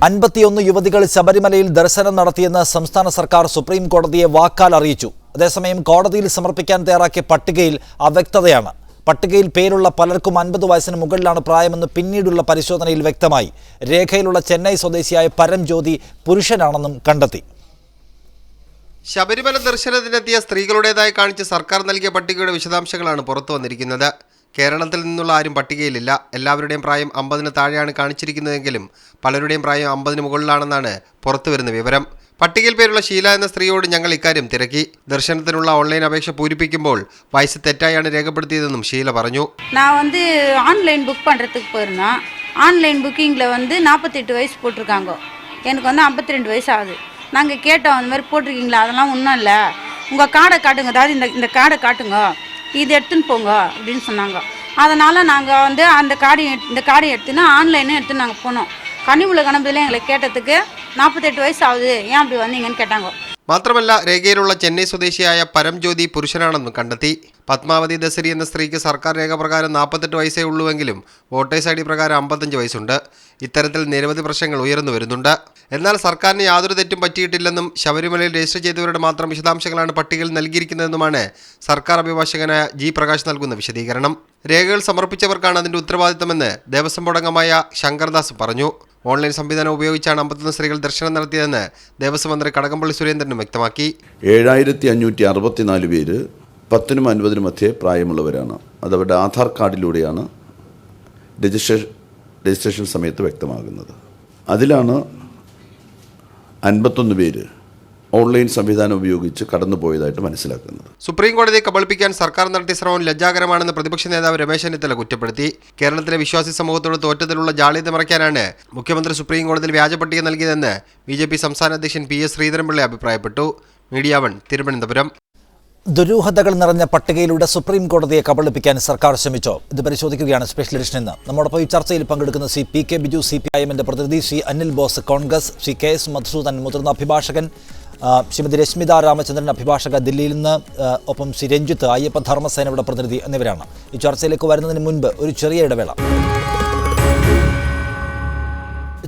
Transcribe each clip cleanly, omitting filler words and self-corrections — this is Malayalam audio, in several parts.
51 യുവതികൾ ശബരിമലയിൽ ദർശനം നടത്തിയെന്ന് സംസ്ഥാന സർക്കാർ സുപ്രീം കോടതിയെ വാക്കാൽ അറിയിച്ചു. അതേസമയം കോടതിയിൽ സമർപ്പിക്കാൻ തയ്യാറാക്കിയ പട്ടികയിൽ അവ്യക്തതയാണ്. പട്ടികയിൽ പേരുള്ള പലർക്കും 50 വയസ്സിന് മുകളിലാണ് പ്രായമെന്ന് പിന്നീടുള്ള പരിശോധനയിൽ വ്യക്തമായി. രേഖയിലുള്ള ചെന്നൈ സ്വദേശിയായ പരംജ്യോതി പുരുഷനാണെന്നും കണ്ടെത്തി. ശബരിമല ദർശനത്തിനെത്തിയ സ്ത്രീകളുടേതായി കാണിച്ച് സർക്കാർ നൽകിയ പട്ടികയുടെ വിശദാംശങ്ങളാണ് പുറത്തു വന്നിരിക്കുന്നത്. കേരളത്തിൽ നിന്നുള്ള ആരും പട്ടികയിലില്ല. എല്ലാവരുടെയും പ്രായം 50-ന് താഴെയാണ് കാണിച്ചിരിക്കുന്നതെങ്കിലും പലരുടെയും പ്രായം 50-ന് മുകളിലാണെന്നാണ് പുറത്തുവരുന്ന വിവരം. പട്ടികയിൽ പേരുള്ള ഷീല എന്ന സ്ത്രീയോട് ഞങ്ങൾ ഇക്കാര്യം തിരക്കി. ദർശനത്തിനുള്ള ഓൺലൈൻ അപേക്ഷ പൂരിപ്പിക്കുമ്പോൾ വയസ്സ് തെറ്റായാണ് രേഖപ്പെടുത്തിയതെന്നും ഷീല പറഞ്ഞു. நான் ஆன்லைன் புக் பண்ணுறதுக்கு போயிருந்தேன். ஆன்லைன் புக்கிங்கில் 48 வயசு போட்டிருக்காங்க. எனக்கு 52 வயசு ஆகுது. நாங்கள் கேட்டோம், அந்த மாதிரி போட்டிருக்கீங்களா? அதெல்லாம் ஒன்றும் இல்லை, உங்கள் கார்டை காட்டுங்க, அதாவது இந்த கார்டை காட்டுங்க, இது எடுத்துன்னு போங்க அப்படின்னு சொன்னாங்க. அதனால் நாங்கள் அந்த கார்டை எடுத்துன்னு ஆன்லைனும் எடுத்துன்னு நாங்கள் போனோம். கனிமுள்ள கணபதியில் எங்களை கேட்டதுக்கு 48 வயசு ஆகுது, ஏன் அப்படி வந்தீங்கன்னு கேட்டாங்க. മാത്രമല്ല, രേഖയിലുള്ള ചെന്നൈ സ്വദേശിയായ പരംജ്യോതി പുരുഷനാണെന്നും കണ്ടെത്തി. പത്മാവതി ദസരി എന്ന സ്ത്രീക്ക് സർക്കാർ രേഖ പ്രകാരം 48 വയസ്സേ ഉള്ളുവെങ്കിലും വോട്ടേഴ്സ് ID പ്രകാരം 55 വയസ്സുണ്ട്. ഇത്തരത്തിൽ നിരവധി പ്രശ്നങ്ങൾ ഉയർന്നു വരുന്നുണ്ട്. എന്നാൽ സർക്കാരിന് യാതൊരു തെറ്റും പറ്റിയിട്ടില്ലെന്നും ശബരിമലയിൽ രജിസ്റ്റർ ചെയ്തവരുടെ മാത്രം വിശദാംശങ്ങളാണ് പട്ടികയിൽ നൽകിയിരിക്കുന്നതെന്നുമാണ് സർക്കാർ അഭിഭാഷകനായ G പ്രകാശ് നൽകുന്ന വിശദീകരണം. രേഖകൾ സമർപ്പിച്ചവർക്കാണ് അതിന്റെ ഉത്തരവാദിത്തമെന്ന് ദേവസ്വം ബോർഡ് അംഗമായ ശങ്കർദാസ് പറഞ്ഞു. ഓൺലൈൻ സംവിധാനം ഉപയോഗിച്ചാണ് 51 സ്ത്രീകൾ ദർശനം നടത്തിയതെന്ന് ദേവസ്വം മന്ത്രി കടകംപള്ളി സുരേന്ദ്രനും വ്യക്തമാക്കി. 7564 പേര് 10-നും 50-നും മധ്യേ പ്രായമുള്ളവരാണ്. അതവരുടെ ആധാർ കാർഡിലൂടെയാണ് രജിസ്ട്രേഷൻ സമയത്ത് വ്യക്തമാകുന്നത്. അതിലാണ് 51 പേര് ഓൺലൈൻ സംവിധാനം ഉപയോഗിച്ച് കടന്നുപോയതായിട്ട് മനസ്സിലാക്കുന്നത്. സുപ്രീം കോടതിയെ കബളിപ്പിക്കാൻ സർക്കാർ നടത്തിയ ശ്രമം ലജ്ജാകരമാണെന്ന് പ്രതിപക്ഷ നേതാവ് രമേശ് ചെന്നിത്തല കുറ്റപ്പെടുത്തി. കേരളത്തിലെ വിശ്വാസി സമൂഹത്തോട് തോറ്റത്തിലുള്ള ജാള്യത മറയ്ക്കാനാണ് മുഖ്യമന്ത്രി സുപ്രീം കോടതിയിൽ വ്യാജ പട്ടിക നൽകിയതെന്ന് BJP സംസ്ഥാന അധ്യക്ഷൻ PS ശ്രീധരൻപിള്ള അഭിപ്രായപ്പെട്ടു. മീഡിയ 1 തിരുവനന്തപുരം. ദുരൂഹതകൾ നിറഞ്ഞ പട്ടികയിലൂടെ സുപ്രീം കോടതിയെ കബളിപ്പിക്കാൻ സർക്കാർ ശ്രമിച്ചോ? ഇത് പരിശോധിക്കുകയാണ് സ്പെഷ്യൽ എഡിഷൻ ഇന്ന്. നമ്മോടൊപ്പം ഈ ചർച്ചയിൽ പങ്കെടുക്കുന്ന ശ്രീ PK ബിജു CPIM-ന്റെ പ്രതിനിധി, ശ്രീ അനിൽ ബോസ് കോൺഗ്രസ്, ശ്രീ KS മധുസൂദൻ മുതിർന്ന അഭിഭാഷകൻ, ശ്രീമതി രശ്മിത രാമചന്ദ്രൻ അഭിഭാഷക ദില്ലിയിൽ നിന്ന്, ഒപ്പം ശ്രീ രഞ്ജിത്ത് അയ്യപ്പ ധർമ്മസേനയുടെ പ്രതിനിധി എന്നിവരാണ്. ഈ ചർച്ചയിലേക്ക് വരുന്നതിന് മുൻപ് ഒരു ചെറിയ ഇടവേള.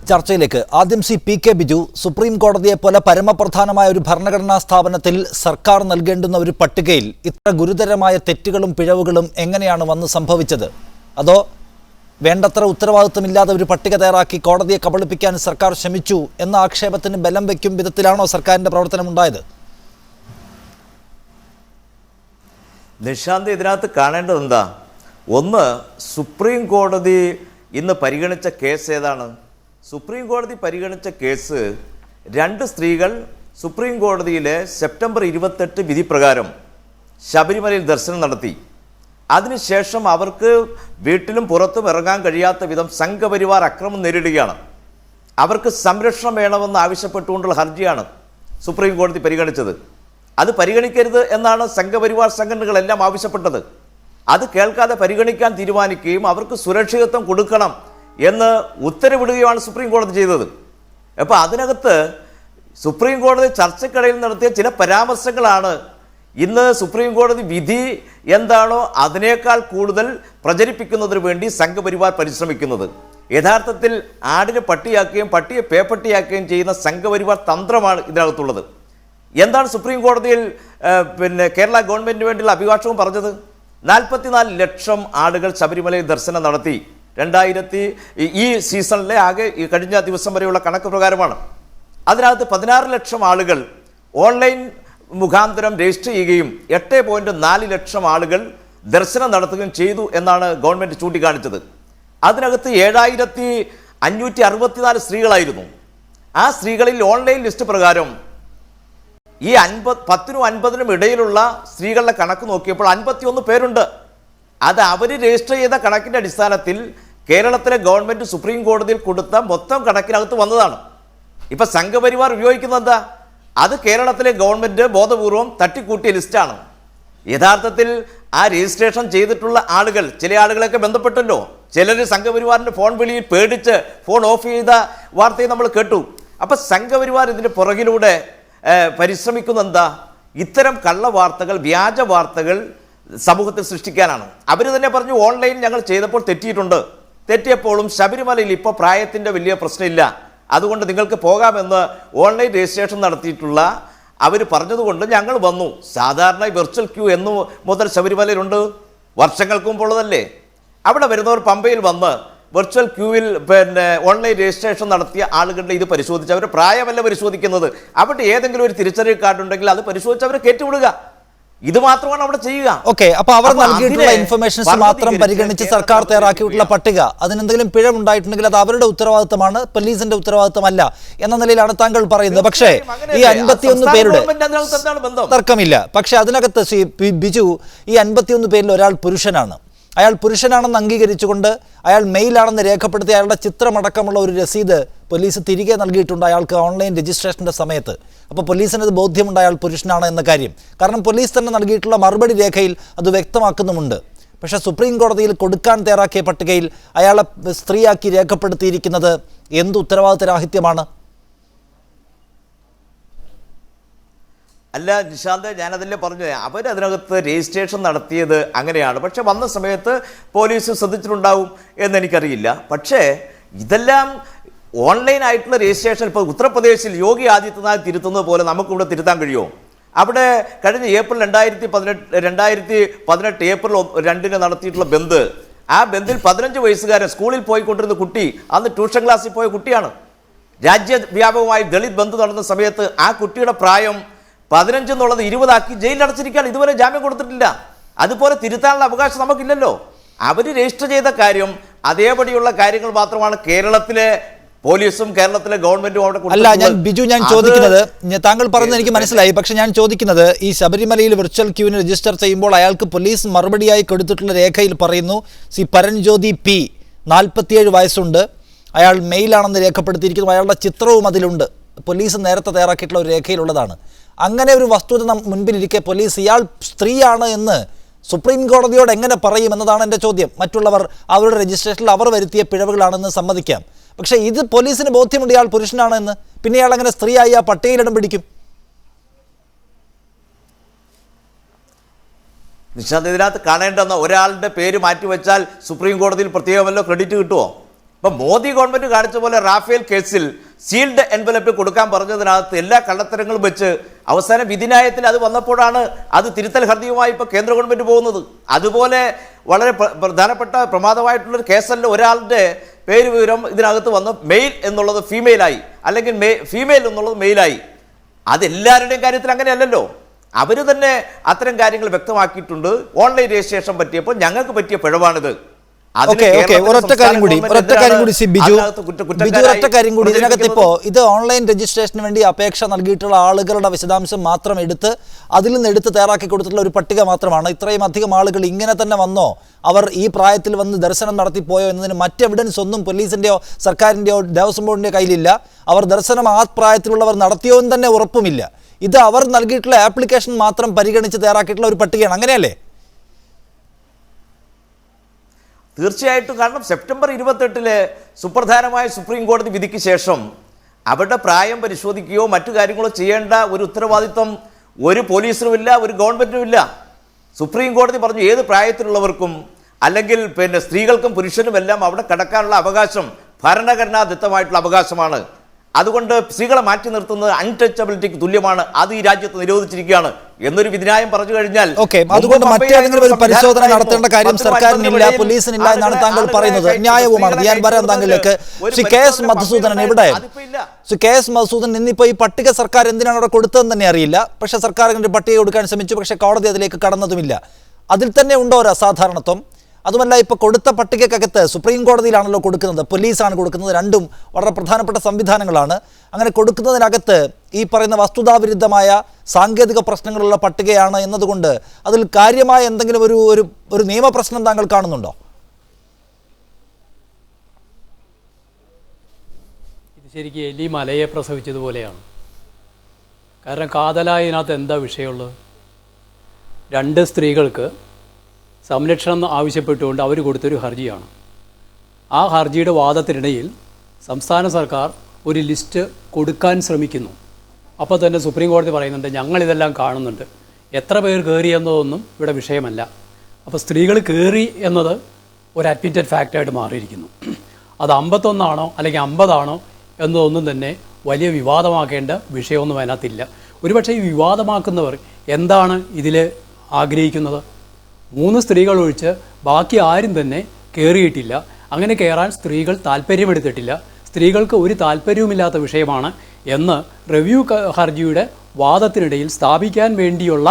ചർച്ചയിലേക്ക് ആദ്യം ശ്രീ PK ബിജു, സുപ്രീം കോടതിയെ പോലെ പരമപ്രധാനമായ ഒരു ഭരണഘടനാ സ്ഥാപനത്തിൽ സർക്കാർ നൽകേണ്ടുന്ന ഒരു പട്ടികയിൽ ഇത്ര ഗുരുതരമായ തെറ്റുകളും പിഴവുകളും എങ്ങനെയാണ് വന്ന് സംഭവിച്ചത്? അതോ വേണ്ടത്ര ഉത്തരവാദിത്വമില്ലാതെ ഒരു പട്ടിക തയ്യാറാക്കി കോടതിയെ കബളിപ്പിക്കാൻ സർക്കാർ ശ്രമിച്ചു എന്ന ആക്ഷേപത്തിന് ബലം വയ്ക്കും വിധത്തിലാണോ സർക്കാരിൻ്റെ പ്രവർത്തനം ഉണ്ടായത്? നിശാന്ത്, ഇതിനകത്ത് കാണേണ്ടത് എന്താ? ഒന്ന്, സുപ്രീം കോടതി ഇന്ന് പരിഗണിച്ച കേസ് ഏതാണ്? സുപ്രീം കോടതി പരിഗണിച്ച കേസ് 2 സ്ത്രീകൾ സുപ്രീം കോടതിയിലെ സെപ്റ്റംബർ 28 വിധി പ്രകാരം ശബരിമലയിൽ ദർശനം നടത്തി. അതിനുശേഷം അവർക്ക് വീട്ടിലും പുറത്തും ഇറങ്ങാൻ കഴിയാത്ത വിധം സംഘപരിവാർ അക്രമം നേരിടുകയാണ്. അവർക്ക് സംരക്ഷണം വേണമെന്ന് ആവശ്യപ്പെട്ടുകൊണ്ടുള്ള ഹർജിയാണ് സുപ്രീം കോടതി പരിഗണിച്ചത്. അത് പരിഗണിക്കരുത് എന്നാണ് സംഘപരിവാർ സംഘടനകളെല്ലാം ആവശ്യപ്പെട്ടത്. അത് കേൾക്കാതെ പരിഗണിക്കാൻ തീരുമാനിക്കുകയും അവർക്ക് സുരക്ഷിതത്വം കൊടുക്കണം എന്ന് ഉത്തരവിടുകയാണ് സുപ്രീം കോടതി ചെയ്തത്. അപ്പോൾ അതിനകത്ത് സുപ്രീം കോടതി ചർച്ചക്കിടയിൽ നടത്തിയ ചില പരാമർശങ്ങളാണ് ഇന്ന് സുപ്രീം കോടതി വിധി എന്താണോ അതിനേക്കാൾ കൂടുതൽ പ്രചരിപ്പിക്കുന്നതിന് വേണ്ടി സംഘപരിവാർ പരിശ്രമിക്കുന്നത്. യഥാർത്ഥത്തിൽ ആടിനെ പട്ടിയാക്കുകയും പട്ടിയെ പേപ്പട്ടിയാക്കുകയും ചെയ്യുന്ന സംഘപരിവാർ തന്ത്രമാണ് ഇതിനകത്തുള്ളത്. എന്താണ് സുപ്രീം കോടതിയിൽ കേരള ഗവൺമെൻറ്റിന് വേണ്ടിയുള്ള അഭിഭാഷകൻ പറഞ്ഞത്? 44 ലക്ഷം ആളുകൾ ശബരിമലയിൽ ദർശനം നടത്തി. ഈ സീസണിലെ ആകെ കഴിഞ്ഞ ദിവസം വരെയുള്ള കണക്ക് പ്രകാരമാണ്. അതിനകത്ത് 16 ലക്ഷം ആളുകൾ ഓൺലൈൻ മുഖാന്തരം രജിസ്റ്റർ ചെയ്യുകയും 8.4 ലക്ഷം ആളുകൾ ദർശനം നടത്തുകയും ചെയ്തു എന്നാണ് ഗവൺമെൻറ് ചൂണ്ടിക്കാണിച്ചത്. അതിനകത്ത് 7564 സ്ത്രീകളായിരുന്നു. ആ സ്ത്രീകളിൽ ഓൺലൈൻ ലിസ്റ്റ് പ്രകാരം ഈ 10-നും 50-നും ഇടയിലുള്ള സ്ത്രീകളുടെ കണക്ക് നോക്കിയപ്പോൾ 51 പേരുണ്ട്. അത് അവർ രജിസ്റ്റർ ചെയ്ത കണക്കിൻ്റെ അടിസ്ഥാനത്തിൽ കേരളത്തിലെ ഗവൺമെൻറ് സുപ്രീം കോടതിയിൽ കൊടുത്ത മൊത്തം കണക്കിനകത്ത് വന്നതാണ്. ഇപ്പം സംഘപരിവാർ ഉപയോഗിക്കുന്നത് എന്താ? അത് കേരളത്തിലെ ഗവൺമെൻറ് ബോധപൂർവം തട്ടിക്കൂട്ടിയ ലിസ്റ്റാണ്. യഥാർത്ഥത്തിൽ ആ രജിസ്ട്രേഷൻ ചെയ്തിട്ടുള്ള ആളുകൾ, ചില ആളുകളൊക്കെ ബന്ധപ്പെട്ടല്ലോ. ചിലർ സംഘപരിവാറിൻ്റെ ഫോൺ വിളിയിൽ പേടിച്ച് ഫോൺ ഓഫ് ചെയ്ത വാർത്തയും നമ്മൾ കേട്ടു. അപ്പം സംഘപരിവാർ ഇതിൻ്റെ പുറകിലൂടെ പരിശ്രമിക്കുന്ന എന്താ? ഇത്തരം കള്ള വാർത്തകൾ, വ്യാജ വാർത്തകൾ സമൂഹത്തിൽ സൃഷ്ടിക്കാനാണ്. അവർ തന്നെ പറഞ്ഞു, ഓൺലൈൻ ഞങ്ങൾ ചെയ്തപ്പോൾ തെറ്റിയിട്ടുണ്ട്. തെറ്റിയപ്പോഴും ശബരിമലയിൽ ഇപ്പോൾ പ്രായത്തിൻ്റെ വലിയ പ്രശ്നമില്ല, അതുകൊണ്ട് നിങ്ങൾക്ക് പോകാമെന്ന് ഓൺലൈൻ രജിസ്ട്രേഷൻ നടത്തിയിട്ടുള്ള അവർ പറഞ്ഞതുകൊണ്ട് ഞങ്ങൾ വന്നു. സാധാരണ വെർച്വൽ ക്യൂ എന്നു മുതൽ ശബരിമലയിലുണ്ട്, വർഷങ്ങൾക്ക് മുമ്പുള്ളതല്ലേ. അവിടെ വരുന്നവർ പമ്പയിൽ വന്ന് വെർച്വൽ ക്യൂവിൽ ഓൺലൈൻ രജിസ്ട്രേഷൻ നടത്തിയ ആളുകളുടെ ഇത് പരിശോധിച്ച് അവരുടെ പ്രായമല്ല പരിശോധിക്കുന്നത്. അവിടെ ഏതെങ്കിലും ഒരു തിരിച്ചറിയൽ കാർഡ് ഉണ്ടെങ്കിൽ അത് പരിശോധിച്ച് അവരെ കയറ്റിവിടുക. ഇത് മാത്രമാണ് അവിടെ ചെയ്യുക. ഓക്കെ, അപ്പൊ അവർ നൽകിയിട്ടുള്ള ഇൻഫർമേഷൻസ് മാത്രം പരിഗണിച്ച് സർക്കാർ തയ്യാറാക്കിയിട്ടുള്ള പട്ടിക അതിനെന്തെങ്കിലും പിഴവുണ്ടായിട്ടുണ്ടെങ്കിൽ അത് അവരുടെ ഉത്തരവാദിത്തമാണ്, പോലീസിന്റെ ഉത്തരവാദിത്തമല്ല എന്ന നിലയിലാണ് താങ്കൾ പറയുന്നത്. പക്ഷേ ഈ 51 പേരുടെ തർക്കമില്ല. പക്ഷെ അതിനകത്ത് ബിജു, ഈ 51 പേരിൽ ഒരാൾ പുരുഷനാണ്. അയാൾ പുരുഷനാണെന്ന് അംഗീകരിച്ചുകൊണ്ട് അയാൾ മെയിലാണെന്ന് രേഖപ്പെടുത്തി അയാളുടെ ചിത്രമടക്കമുള്ള ഒരു രസീത് പോലീസ് തിരികെ നൽകിയിട്ടുണ്ട് അയാൾക്ക് ഓൺലൈൻ രജിസ്ട്രേഷൻ്റെ സമയത്ത്. അപ്പോൾ പോലീസിനത് ബോധ്യമുണ്ട് അയാൾ പുരുഷനാണ് എന്ന കാര്യം. കാരണം പോലീസ് തന്നെ നൽകിയിട്ടുള്ള മറുപടി രേഖയിൽ അത് വ്യക്തമാക്കുന്നുമുണ്ട്. പക്ഷേ സുപ്രീം കോടതിയിൽ കൊടുക്കാൻ തയ്യാറാക്കിയ പട്ടികയിൽ അയാളെ സ്ത്രീയാക്കി രേഖപ്പെടുത്തിയിരിക്കുന്നത് എന്ത് ഉത്തരവാദിത്തരാഹിത്യമാണ്? അല്ല നിശാന്ത്, ഞാനതല്ലേ പറഞ്ഞത്, അവരതിനകത്ത് രജിസ്ട്രേഷൻ നടത്തിയത് അങ്ങനെയാണ്. പക്ഷെ വന്ന സമയത്ത് പോലീസ് ശ്രദ്ധിച്ചിട്ടുണ്ടാവും എന്നെനിക്കറിയില്ല. പക്ഷേ ഇതെല്ലാം ഓൺലൈൻ ആയിട്ടുള്ള രജിസ്ട്രേഷൻ ഇപ്പോൾ ഉത്തർപ്രദേശിൽ യോഗി ആദിത്യനാഥ് തിരുത്തുന്നത് പോലെ നമുക്കിവിടെ തിരുത്താൻ കഴിയുമോ? അവിടെ കഴിഞ്ഞ ഏപ്രിൽ 2018 ഏപ്രിൽ 2 നടത്തിയിട്ടുള്ള ബന്ദ്, ആ ബന്ദിൽ 15 വയസ്സുകാരൻ സ്കൂളിൽ പോയിക്കൊണ്ടിരുന്ന കുട്ടി അന്ന് ട്യൂഷൻ ക്ലാസ്സിൽ പോയ കുട്ടിയാണ്. രാജ്യവ്യാപകമായി ദളിത് ബന്ദ് നടന്ന സമയത്ത് ആ കുട്ടിയുടെ പ്രായം 15 എന്നുള്ളത് 20 ആക്കി ജയിലിലടച്ചിരിക്കുകയാണ്. ഇതുവരെ ജാമ്യം കൊടുത്തിട്ടില്ല. അതുപോലെ തിരുത്താനുള്ള അവകാശം നമുക്കില്ലല്ലോ. അവർ രജിസ്റ്റർ ചെയ്ത കാര്യം അതേപടിയുള്ള കാര്യങ്ങൾ മാത്രമാണ് കേരളത്തിലെ പോലീസും കേരളത്തിലെ ഗവൺമെന്റും അവിടെ. അല്ല, ഞാൻ ചോദിക്കുന്നത്, താങ്കൾ പറഞ്ഞത് എനിക്ക് മനസ്സിലായി. പക്ഷെ ഞാൻ ചോദിക്കുന്നത്, ഈ ശബരിമലയിൽ വിർച്വൽ ക്യൂവിന് രജിസ്റ്റർ ചെയ്യുമ്പോൾ അയാൾക്ക് പോലീസ് മറുപടിയായി കൊടുത്തിട്ടുള്ള രേഖയിൽ പറയുന്നു പരൻജ്യോതി പി 47 വയസ്സുണ്ട്, അയാൾ മെയിലാണെന്ന് രേഖപ്പെടുത്തിയിരിക്കുന്നു, അയാളുടെ ചിത്രവും അതിലുണ്ട്. പോലീസ് നേരത്തെ തയ്യാറാക്കിയിട്ടുള്ള ഒരു രേഖയിലുള്ളതാണ്. അങ്ങനെ ഒരു വസ്തുത മുൻപിലിരിക്കെ പോലീസ് ഇയാൾ സ്ത്രീയാണ് എന്ന് സുപ്രീം കോടതിയോട് എങ്ങനെ പറയും എന്നതാണ് എൻ്റെ ചോദ്യം. മറ്റുള്ളവർ അവരുടെ രജിസ്ട്രേഷനിൽ അവർ വരുത്തിയ പിഴവുകളാണെന്ന് സമ്മതിക്കാം. പക്ഷേ ഇത് പോലീസിന് ബോധ്യമുണ്ട് ഇയാൾ പുരുഷനാണ് എന്ന്. പിന്നെ ഇയാൾ അങ്ങനെ സ്ത്രീയായി ആ പട്ടികയിലിടം പിടിക്കും? നിശാന്ത്, ഇതിനകത്ത് കാണേണ്ടെന്ന ഒരാളുടെ പേര് മാറ്റിവെച്ചാൽ സുപ്രീം കോടതിയിൽ പ്രത്യേകമല്ലോ ക്രെഡിറ്റ് കിട്ടുമോ? ഇപ്പം മോദി ഗവൺമെൻറ് കാണിച്ച പോലെ റാഫേൽ കേസിൽ സീൽഡ് എൻവലപ്പ് കൊടുക്കാൻ പറഞ്ഞതിനകത്ത് എല്ലാ കള്ളത്തരങ്ങളും വെച്ച് അവസാന വിധിന്യായത്തിൽ അത് വന്നപ്പോഴാണ് അത് തിരുത്തൽ ഹർജിയുമായി ഇപ്പോൾ കേന്ദ്ര ഗവൺമെൻറ് പോകുന്നത്. അതുപോലെ വളരെ പ്രധാനപ്പെട്ട പ്രമാദമായിട്ടുള്ളൊരു കേസല്ല ഒരാളുടെ പേര് വിവരം ഇതിനകത്ത് വന്ന് മെയിൽ എന്നുള്ളത് ഫീമെയിലായി, അല്ലെങ്കിൽ ഫീമെയിൽ എന്നുള്ളത് മെയിലായി. അതെല്ലാവരുടെയും കാര്യത്തിൽ അങ്ങനെയല്ലല്ലോ. അവർ തന്നെ അത്തരം കാര്യങ്ങൾ വ്യക്തമാക്കിയിട്ടുണ്ട്. ഓൺലൈൻ രജിസ്ട്രേഷൻ പറ്റിയപ്പോൾ ഞങ്ങൾക്ക് പറ്റിയ പിഴവാണിത്. ഒരൊറ്റ കാര്യം കൂടി ബിജു, ഒരൊറ്റ കാര്യം കൂടി. ഇതിനകത്ത് ഇപ്പോൾ ഇത് ഓൺലൈൻ രജിസ്ട്രേഷന് വേണ്ടി അപേക്ഷ നൽകിയിട്ടുള്ള ആളുകളുടെ വിശദാംശം മാത്രം എടുത്ത് അതിൽ നിന്ന് എടുത്ത് തയ്യാറാക്കി കൊടുത്തിട്ടുള്ള ഒരു പട്ടിക മാത്രമാണ്. ഇത്രയും അധികം ആളുകൾ ഇങ്ങനെ തന്നെ വന്നോ, അവർ ഈ പ്രായത്തിൽ വന്ന് ദർശനം നടത്തിപ്പോയോ എന്നതിന് മറ്റ് എവിഡൻസ് ഒന്നും പോലീസിൻ്റെയോ സർക്കാരിൻ്റെയോ ദേവസ്വം ബോർഡിൻ്റെയോ കയ്യിലില്ല. അവർ ദർശനം ആ പ്രായത്തിലുള്ളവർ നടത്തിയോ എന്ന് തന്നെ ഉറപ്പുമില്ല. ഇത് അവർ നൽകിയിട്ടുള്ള ആപ്ലിക്കേഷൻ മാത്രം പരിഗണിച്ച് തയ്യാറാക്കിയിട്ടുള്ള ഒരു പട്ടികയാണ്. അങ്ങനെയല്ലേ? തീർച്ചയായിട്ടും. കാരണം സെപ്റ്റംബർ 28 സുപ്രധാനമായ സുപ്രീം കോടതി വിധിക്ക് ശേഷം അവരുടെ പ്രായം പരിശോധിക്കുകയോ മറ്റു കാര്യങ്ങളോ ചെയ്യേണ്ട ഒരു ഉത്തരവാദിത്വം ഒരു പോലീസിനുമില്ല, ഒരു ഗവൺമെൻറ്റിനുമില്ല. സുപ്രീം കോടതി പറഞ്ഞു ഏത് പ്രായത്തിലുള്ളവർക്കും അല്ലെങ്കിൽ സ്ത്രീകൾക്കും പുരുഷനുമെല്ലാം അവിടെ കടക്കാനുള്ള അവകാശം ഭരണഘടനാദത്തമായിട്ടുള്ള അവകാശമാണ്. അതുകൊണ്ട് സ്ത്രീകളെ മാറ്റി നിർത്തുന്നത് അൺടച്ചബിലിറ്റിക്ക് തുല്യമാണ്. അത് ഈ രാജ്യത്ത് നിരോധിച്ചിരിക്കുകയാണ് എന്നൊരു വിധിന്യായം പറഞ്ഞു കഴിഞ്ഞാൽ അതുകൊണ്ട് മറ്റേതെങ്കിലും ഒരു പരിശോധന നടത്തേണ്ട കാര്യം സർക്കാരിനില്ല, പോലീസിനില്ല എന്നാണ് താങ്കൾ പറയുന്നത്. ന്യായവുമാണ്. ഞാൻ വരാം താങ്കളിലേക്ക്. കെ എസ് മധുസൂദനൻ ഇവിടെ. കെ എസ് മധുസൂദനൻ ഇന്നിപ്പോൾ ഈ പട്ടിക സർക്കാർ എന്തിനാണ് അവിടെ കൊടുത്തതെന്ന് തന്നെ അറിയില്ല. പക്ഷേ സർക്കാർ അങ്ങനെ പട്ടിക കൊടുക്കാൻ ശ്രമിച്ചു. പക്ഷേ കോടതി അതിലേക്ക് കടന്നതുമില്ല. അതിൽ തന്നെ ഉണ്ടോ ഒരു അസാധാരണത്വം? അതുമല്ല, ഇപ്പോൾ കൊടുത്ത പട്ടികക്കകത്ത് സുപ്രീം കോടതിയിലാണല്ലോ കൊടുക്കുന്നത്, പോലീസാണ് കൊടുക്കുന്നത്. രണ്ടും വളരെ പ്രധാനപ്പെട്ട സംവിധാനങ്ങളാണ്. അങ്ങനെ കൊടുക്കുന്നതിനകത്ത് ഈ പറയുന്ന വസ്തുതാവിരുദ്ധമായ സാങ്കേതിക പ്രശ്നങ്ങളുള്ള പട്ടികയാണ് എന്നതുകൊണ്ട് അതിൽ കാര്യമായ എന്തെങ്കിലും ഒരു നിയമപ്രശ്നം താങ്കൾ കാണുന്നുണ്ടോ? ഇത് ശരിക്കും എലി മലയെ പ്രസവിച്ചതുപോലെയാണ്. കാരണം കാതലായതിനകത്ത് എന്താ വിഷയമുള്ളത്? 2 സ്ത്രീകൾക്ക് സംരക്ഷണം ആവശ്യപ്പെട്ടുകൊണ്ട് അവർ കൊടുത്തൊരു ഹർജിയാണ്. ആ ഹർജിയുടെ വാദത്തിനിടയിൽ സംസ്ഥാന സർക്കാർ ഒരു ലിസ്റ്റ് കൊടുക്കാൻ ശ്രമിക്കുന്നു. അപ്പോൾ തന്നെ സുപ്രീം കോടതി പറയുന്നുണ്ട് ഞങ്ങളിതെല്ലാം കാണുന്നുണ്ട്, എത്ര പേർ കയറി എന്നതൊന്നും ഇവിടെ വിഷയമല്ല. അപ്പോൾ സ്ത്രീകൾ കയറി എന്നത് ഒരു അഡ്മിറ്റഡ് ഫാക്റ്റായിട്ട് മാറിയിരിക്കുന്നു. അത് 51 ആണോ അല്ലെങ്കിൽ 50 ആണോ എന്നതൊന്നും തന്നെ വലിയ വിവാദമാക്കേണ്ട വിഷയമൊന്നും അതിനകത്തില്ല. ഒരുപക്ഷെ ഈ വിവാദമാക്കുന്നവർ എന്താണ് ഇതിൽ ആഗ്രഹിക്കുന്നത്? 3 സ്ത്രീകൾ ഒഴിച്ച് ബാക്കി ആരും തന്നെ കയറിയിട്ടില്ല. അങ്ങനെ കയറാൻ സ്ത്രീകൾ താല്പര്യമെടുത്തിട്ടില്ല. സ്ത്രീകൾക്ക് ഒരു താല്പര്യവുമില്ലാത്ത വിഷയമാണ് എന്ന് റിവ്യൂ ഹർജിയുടെ വാദത്തിനിടയിൽ സ്ഥാപിക്കാൻ വേണ്ടിയുള്ള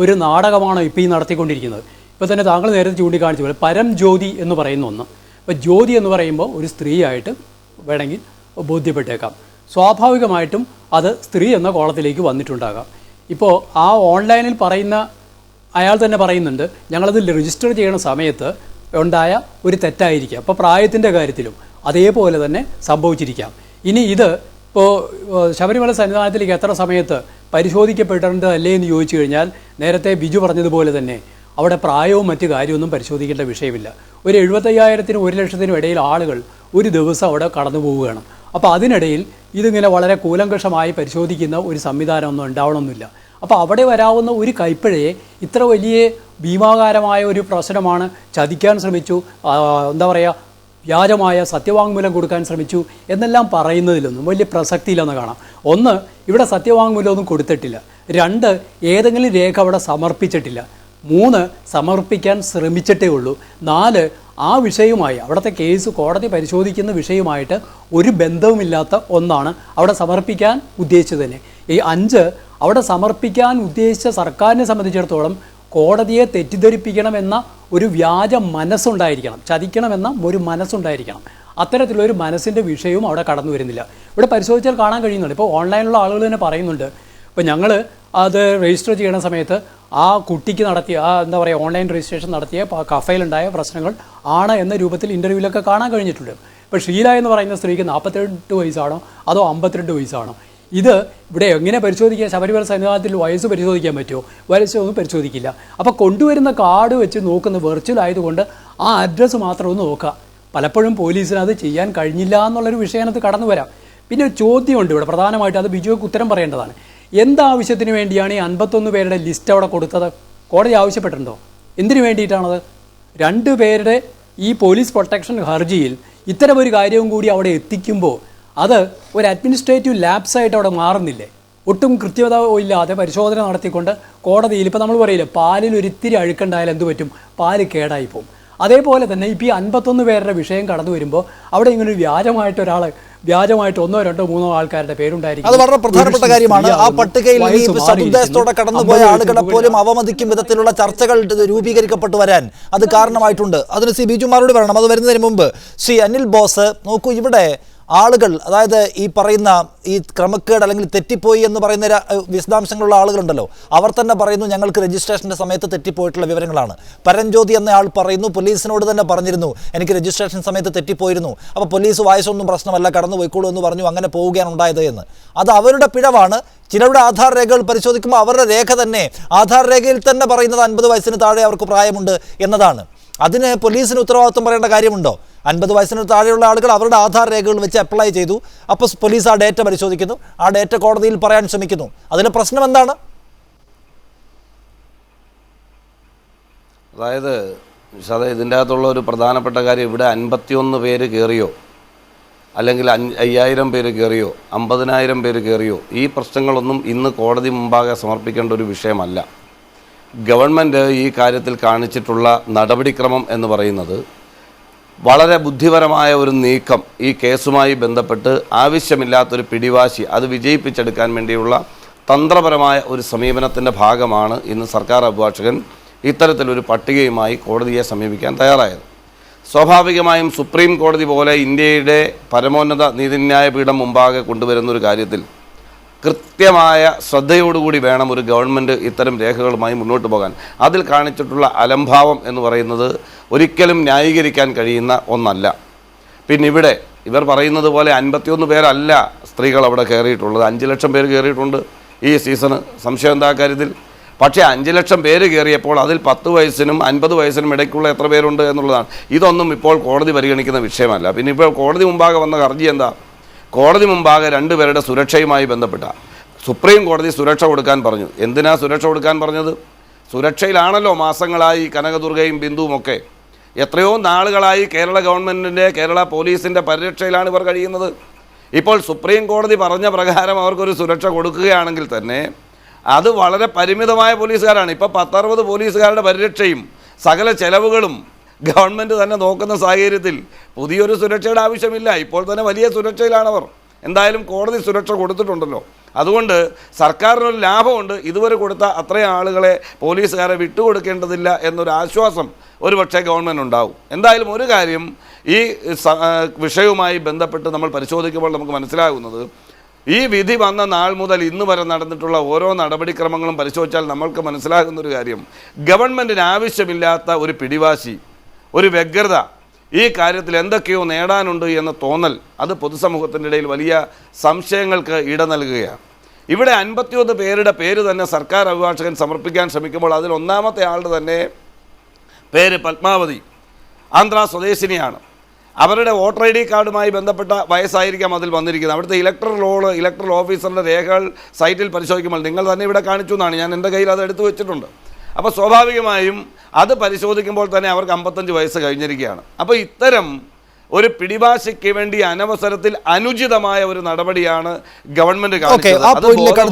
ഒരു നാടകമാണ് ഇപ്പോൾ ഈ നടത്തിക്കൊണ്ടിരിക്കുന്നത്. ഇപ്പോൾ തന്നെ താങ്കൾ നേരത്തെ ചൂണ്ടിക്കാണിച്ച പോലെ പരം ജ്യോതി എന്ന് പറയുന്ന ഒന്ന്. ഇപ്പോൾ ജ്യോതി എന്ന് പറയുമ്പോൾ ഒരു സ്ത്രീയായിട്ട് വേണമെങ്കിൽ ബോധ്യപ്പെട്ടേക്കാം. സ്വാഭാവികമായിട്ടും അത് സ്ത്രീ എന്ന കോളത്തിലേക്ക് വന്നിട്ടുണ്ടാകാം. ഇപ്പോൾ ആ ഓൺലൈനിൽ പറയുന്ന അയാൾ തന്നെ പറയുന്നുണ്ട്, ഞങ്ങളത് രജിസ്റ്റർ ചെയ്യുന്ന സമയത്ത് ഉണ്ടായ ഒരു തെറ്റായിരിക്കാം. അപ്പോൾ പ്രായത്തിൻ്റെ കാര്യത്തിലും അതേപോലെ തന്നെ സംഭവിച്ചിരിക്കാം. ഇനി ഇത് ഇപ്പോൾ ശബരിമല സന്നിധാനത്തിലേക്ക് എത്ര സമയത്ത് പരിശോധിക്കപ്പെടേണ്ടതല്ലേ എന്ന് ചോദിച്ചു കഴിഞ്ഞാൽ നേരത്തെ ബിജു പറഞ്ഞതുപോലെ തന്നെ അവിടെ പ്രായവും മറ്റു കാര്യമൊന്നും പരിശോധിക്കേണ്ട വിഷയമില്ല. ഒരു 75,000-നും 1,00,000-നും ഇടയിൽ ആളുകൾ ഒരു ദിവസം അവിടെ കടന്നു പോവുകയാണ്. അപ്പോൾ അതിനിടയിൽ ഇതിങ്ങനെ വളരെ കൂലങ്കഷമായി പരിശോധിക്കുന്ന ഒരു സംവിധാനമൊന്നും ഉണ്ടാവണമെന്നില്ല. അപ്പോൾ അവിടെ വരാവുന്ന ഒരു കൈപ്പിഴയെ ഇത്ര വലിയ ഭീമാകാരമായ ഒരു പ്രശ്നമാണ്, ചതിക്കാൻ ശ്രമിച്ചു, എന്താ പറയുക, വ്യാജമായ സത്യവാങ്മൂലം കൊടുക്കാൻ ശ്രമിച്ചു എന്നെല്ലാം പറയുന്നതിലൊന്നും വലിയ പ്രസക്തിയില്ലെന്ന് കാണാം. ഒന്ന്, ഇവിടെ സത്യവാങ്മൂലമൊന്നും കൊടുത്തിട്ടില്ല. 2, ഏതെങ്കിലും രേഖ അവിടെ സമർപ്പിച്ചിട്ടില്ല. 3, സമർപ്പിക്കാൻ ശ്രമിച്ചിട്ടേ ഉള്ളൂ. 4, ആ വിഷയവുമായി അവിടുത്തെ കേസ് കോടതി പരിശോധിക്കുന്ന വിഷയവുമായിട്ട് ഒരു ബന്ധവുമില്ലാത്ത ഒന്നാണ് അവിടെ സമർപ്പിക്കാൻ ഉദ്ദേശിച്ചത് തന്നെ. ഈ 5, അവിടെ സമർപ്പിക്കാൻ ഉദ്ദേശിച്ച സർക്കാരിനെ സംബന്ധിച്ചിടത്തോളം കോടതിയെ തെറ്റിദ്ധരിപ്പിക്കണമെന്ന ഒരു വ്യാജ മനസ്സുണ്ടായിരിക്കണം, ചതിക്കണമെന്ന ഒരു മനസ്സുണ്ടായിരിക്കണം. അത്തരത്തിലൊരു മനസ്സിൻ്റെ വിഷയവും അവിടെ കടന്നു വരുന്നില്ല. ഇവിടെ പരിശോധിച്ചാൽ കാണാൻ കഴിയുന്നുണ്ട്. ഇപ്പോൾ ഓൺലൈനിലുള്ള ആളുകൾ തന്നെ പറയുന്നുണ്ട്, ഇപ്പോൾ ഞങ്ങൾ അത് രജിസ്റ്റർ ചെയ്യുന്ന സമയത്ത് ആ കുട്ടിക്ക് നടത്തിയ എന്താ പറയുക ഓൺലൈൻ രജിസ്ട്രേഷൻ നടത്തിയ കഫയിലുണ്ടായ പ്രശ്നങ്ങൾ ആണ് എന്ന രൂപത്തിൽ ഇൻ്റർവ്യൂവിലൊക്കെ കാണാൻ കഴിഞ്ഞിട്ടുണ്ട്. ഇപ്പോൾ ഷീല എന്ന് പറയുന്ന സ്ത്രീക്ക് 48 വയസ്സാണോ അതോ 52 വയസ്സാണോ? ഇത് ഇവിടെ എങ്ങനെ പരിശോധിക്കുക? ശബരിമല സന്നിധാനത്തിൽ വയസ്സ് പരിശോധിക്കാൻ പറ്റുമോ? വയസ്സൊന്നും പരിശോധിക്കില്ല. അപ്പോൾ കൊണ്ടുവരുന്ന കാർഡ് വെച്ച് നോക്കുന്ന വെർച്വൽ ആയതുകൊണ്ട് ആ അഡ്രസ്സ് മാത്രം ഒന്ന് നോക്കുക. പലപ്പോഴും പോലീസിന് അത് ചെയ്യാൻ കഴിഞ്ഞില്ല എന്നുള്ളൊരു വിഷയത്തിനകത്ത് കടന്നു വരാം. പിന്നെ ഒരു ചോദ്യമുണ്ട് ഇവിടെ പ്രധാനമായിട്ട്, അത് ബിജുവൊക്കെ ഉത്തരം പറയേണ്ടതാണ്. എന്താവശ്യത്തിന് വേണ്ടിയാണ് ഈ 51 പേരുടെ ലിസ്റ്റ് അവിടെ കൊടുത്തത്? കോടതി ആവശ്യപ്പെട്ടിട്ടുണ്ടോ? എന്തിനു വേണ്ടിയിട്ടാണത്? 2 പേരുടെ ഈ പോലീസ് പ്രൊട്ടക്ഷൻ ഹർജിയിൽ ഇത്തരമൊരു കാര്യവും കൂടി അവിടെ എത്തിക്കുമ്പോൾ അത് ഒരു അഡ്മിനിസ്ട്രേറ്റീവ് ലാപ്സായിട്ട് അവിടെ മാറുന്നില്ലേ? ഒട്ടും കൃത്യത ഇല്ലാതെ പരിശോധന നടത്തിക്കൊണ്ട് കോടതിയിൽ, ഇപ്പോൾ നമ്മൾ പറയില്ലേ പാലിൽ ഒരിത്തിരി അഴുക്കുണ്ടായാൽ എന്ത് പറ്റും? പാല് കേടായിപ്പോവും. അതേപോലെ തന്നെ ഇപ്പോൾ ഈ 51 പേരുടെ വിഷയം കടന്നു വരുമ്പോൾ അവിടെ ഇങ്ങനെ വ്യാജമായിട്ട് 1, 2, 3 ആൾക്കാരുടെ പേരുണ്ടായിരിക്കും. അത് വളരെ പ്രധാനപ്പെട്ട കാര്യമാണ്. ആ പട്ടികയിൽ സതുദ്ദേശത്തോടെ കടന്നുപോയ ആളുകളെ പോലും അവമതിക്കും വിധത്തിലുള്ള ചർച്ചകൾ രൂപീകരിക്കപ്പെട്ടു വരാൻ അത് കാരണമായിട്ടുണ്ട്. അതിന് സി ബിജു മറുപടി പറയണം. അത് വരുന്നതിന് മുമ്പ് ശ്രീ അനിൽ ബോസ്, നോക്കൂ, ഇവിടെ ആളുകൾ, അതായത് ഈ പറയുന്ന ഈ ക്രമക്കേട് അല്ലെങ്കിൽ തെറ്റിപ്പോയി എന്ന് പറയുന്ന വിശദാംശങ്ങളുള്ള ആളുകളുണ്ടല്ലോ, അവർ തന്നെ പറയുന്നു ഞങ്ങൾക്ക് രജിസ്ട്രേഷൻ്റെ സമയത്ത് തെറ്റിപ്പോയിട്ടുള്ള വിവരങ്ങളാണ്. പരംജ്യോതി എന്ന ആൾ പറയുന്നു പോലീസിനോട് തന്നെ പറഞ്ഞിരുന്നു എനിക്ക് രജിസ്ട്രേഷൻ സമയത്ത് തെറ്റിപ്പോയിരുന്നു, അപ്പോൾ പോലീസ് വയസ്സൊന്നും പ്രശ്നമല്ല കടന്നു പോയിക്കോളൂ എന്ന് പറഞ്ഞു, അങ്ങനെ പോവുകയാണ് ഉണ്ടായത് എന്ന്. അത് അവരുടെ പിഴവാണ്. ചിലരുടെ ആധാർ രേഖകൾ പരിശോധിക്കുമ്പോൾ അവരുടെ രേഖ തന്നെ ആധാർ രേഖയിൽ തന്നെ പറയുന്നത് 50 വയസ്സിന് താഴെ അവർക്ക് പ്രായമുണ്ട് എന്നതാണ്. അതിന് പോലീസിന് ഉത്തരവാദിത്വം പറയേണ്ട കാര്യമുണ്ടോ? 50 വയസ്സിന് താഴെയുള്ള ആളുകൾ അവരുടെ ആധാർ രേഖകൾ വെച്ച് അപ്ലൈ ചെയ്തു, അപ്പോൾ പോലീസ് ആ ഡേറ്റ പരിശോധിക്കുന്നു, ആ ഡേറ്റ കോടതിയിൽ പറയാൻ ശ്രമിക്കുന്നു. അതിലെ പ്രശ്നം എന്താണ്? അതായത് ഇതിൻ്റെ അകത്തുള്ള ഒരു പ്രധാനപ്പെട്ട കാര്യം, ഇവിടെ 51 പേര് കയറിയോ അല്ലെങ്കിൽ 5000 പേര് കയറിയോ 50,000 പേര് കയറിയോ, ഈ പ്രശ്നങ്ങളൊന്നും ഇന്ന് കോടതി മുമ്പാകെ സമർപ്പിക്കേണ്ട ഒരു വിഷയമല്ല. ഗവൺമെൻറ് ഈ കാര്യത്തിൽ കാണിച്ചിട്ടുള്ള നടപടിക്രമം എന്ന് പറയുന്നത് വളരെ ബുദ്ധിപരമായ ഒരു നീക്കം, ഈ കേസുമായി ബന്ധപ്പെട്ട് ആവശ്യമില്ലാത്തൊരു പിടിവാശി അത് വിജയിപ്പിച്ചെടുക്കാൻ വേണ്ടിയുള്ള തന്ത്രപരമായ ഒരു സമീപനത്തിൻ്റെ ഭാഗമാണ് ഇന്ന് സർക്കാർ അഭിഭാഷകൻ ഇത്തരത്തിലൊരു പട്ടികയുമായി കോടതിയെ സമീപിക്കാൻ തയ്യാറായത്. സ്വാഭാവികമായും സുപ്രീം കോടതി പോലെ ഇന്ത്യയുടെ പരമോന്നത നീതിന്യായ പീഠം മുമ്പാകെ കൊണ്ടുവരുന്നൊരു കാര്യത്തിൽ കൃത്യമായ ശ്രദ്ധയോടുകൂടി വേണം ഒരു ഗവൺമെൻറ് ഇത്തരം രേഖകളുമായി മുന്നോട്ട് പോകാൻ. അതിൽ കാണിച്ചിട്ടുള്ള അലംഭാവം എന്ന് പറയുന്നത് ഒരിക്കലും ന്യായീകരിക്കാൻ കഴിയുന്ന ഒന്നല്ല. പിന്നെ ഇവിടെ ഇവർ പറയുന്നത് പോലെ 51 പേരല്ല സ്ത്രീകൾ അവിടെ കയറിയിട്ടുള്ളത്, 5 ലക്ഷം പേര് കയറിയിട്ടുണ്ട് ഈ സീസണ്. സംശയം എന്താ കാര്യത്തിൽ? പക്ഷേ 5 ലക്ഷം പേര് കയറിയപ്പോൾ അതിൽ 10 വയസ്സിനും 50 വയസ്സിനും ഇടയ്ക്കുള്ള എത്ര പേരുണ്ട് എന്നുള്ളതാണ്. ഇതൊന്നും ഇപ്പോൾ കോടതി പരിഗണിക്കുന്ന വിഷയമല്ല. പിന്നെ ഇപ്പോൾ കോടതി മുമ്പാകെ വന്ന ഹർജി എന്താ? കോടതി മുമ്പാകെ 2 പേരുടെ സുരക്ഷയുമായി ബന്ധപ്പെട്ട സുപ്രീം കോടതി സുരക്ഷ കൊടുക്കാൻ പറഞ്ഞു. എന്തിനാ സുരക്ഷ കൊടുക്കാൻ പറഞ്ഞത്? സുരക്ഷയിലാണല്ലോ മാസങ്ങളായി കനകദുർഗയും ബിന്ദുവുമൊക്കെ. എത്രയോ നാളുകളായി കേരള ഗവൺമെൻറ്റിൻ്റെ കേരള പോലീസിൻ്റെ പരിരക്ഷയിലാണ് ഇവർ കഴിയുന്നത്. ഇപ്പോൾ സുപ്രീം കോടതി പറഞ്ഞ പ്രകാരം അവർക്കൊരു സുരക്ഷ കൊടുക്കുകയാണെങ്കിൽ തന്നെ അത് വളരെ പരിമിതമായ പോലീസുകാരാണ്. ഇപ്പോൾ 10-60 പോലീസുകാരുടെ പരിരക്ഷയും സകല ചെലവുകളും ഗവൺമെൻറ് തന്നെ നോക്കുന്ന സാഹചര്യത്തിൽ പുതിയൊരു സുരക്ഷയുടെ ആവശ്യമില്ല. ഇപ്പോൾ തന്നെ വലിയ സുരക്ഷയിലാണവർ. എന്തായാലും കോടതി സുരക്ഷ കൊടുത്തിട്ടുണ്ടല്ലോ. അതുകൊണ്ട് സർക്കാരിനൊരു ലാഭമുണ്ട്. ഇതുവരെ കൊടുത്ത അത്രയും ആളുകളെ പോലീസുകാരെ വിട്ടുകൊടുക്കേണ്ടതില്ല എന്നൊരു ആശ്വാസം ഒരുപക്ഷെ ഗവൺമെൻറ് ഉണ്ടാവും. എന്തായാലും ഒരു കാര്യം ഈ വിഷയവുമായി ബന്ധപ്പെട്ട് നമ്മൾ പരിശോധിക്കുമ്പോൾ നമുക്ക് മനസ്സിലാകുന്നത്, ഈ വിധി വന്ന നാൾ മുതൽ ഇന്ന് വരെ നടന്നിട്ടുള്ള ഓരോ നടപടിക്രമങ്ങളും പരിശോധിച്ചാൽ നമ്മൾക്ക് മനസ്സിലാകുന്നൊരു കാര്യം, ഗവൺമെൻറ്റിന് ആവശ്യമില്ലാത്ത ഒരു പിടിവാശി, ഒരു വ്യഗ്രത, ഈ കാര്യത്തിൽ എന്തൊക്കെയോ നേടാനുണ്ട് എന്ന തോന്നൽ, അത് പൊതുസമൂഹത്തിൻ്റെ ഇടയിൽ വലിയ സംശയങ്ങൾക്ക് ഇട നൽകുകയാണ്. ഇവിടെ 51 പേരുടെ പേര് തന്നെ സർക്കാർ അഭിഭാഷകൻ സമർപ്പിക്കാൻ ശ്രമിക്കുമ്പോൾ അതിൽ ഒന്നാമത്തെ ആളുടെ തന്നെ പേര് പത്മാവതി, ആന്ധ്ര സ്വദേശിനിയാണ്. അവരുടെ വോട്ടർ ID കാർഡുമായി ബന്ധപ്പെട്ട വയസ്സായിരിക്കാം അതിൽ വന്നിരിക്കുന്നത്. അവിടുത്തെ ഇലക്ട്രൽ ഓഫീസറുടെ രേഖകൾ സൈറ്റിൽ പരിശോധിക്കുമ്പോൾ നിങ്ങൾ തന്നെ ഇവിടെ കാണിച്ചു എന്നാണ്, ഞാൻ എൻ്റെ കയ്യിൽ അത് എടുത്തു വെച്ചിട്ടുണ്ട്. അപ്പോൾ സ്വാഭാവികമായും അത് പരിശോധിക്കുമ്പോൾ തന്നെ അവർക്ക് 55 വയസ്സ് കഴിഞ്ഞിരിക്കുകയാണ്. അപ്പോൾ ഇത്തരം ഒരു പിടിവാശിക്ക് വേണ്ടി അനവസരത്തിൽ അനുചിതമായ ഒരു നടപടിയാണ് ഗവൺമെന്റ്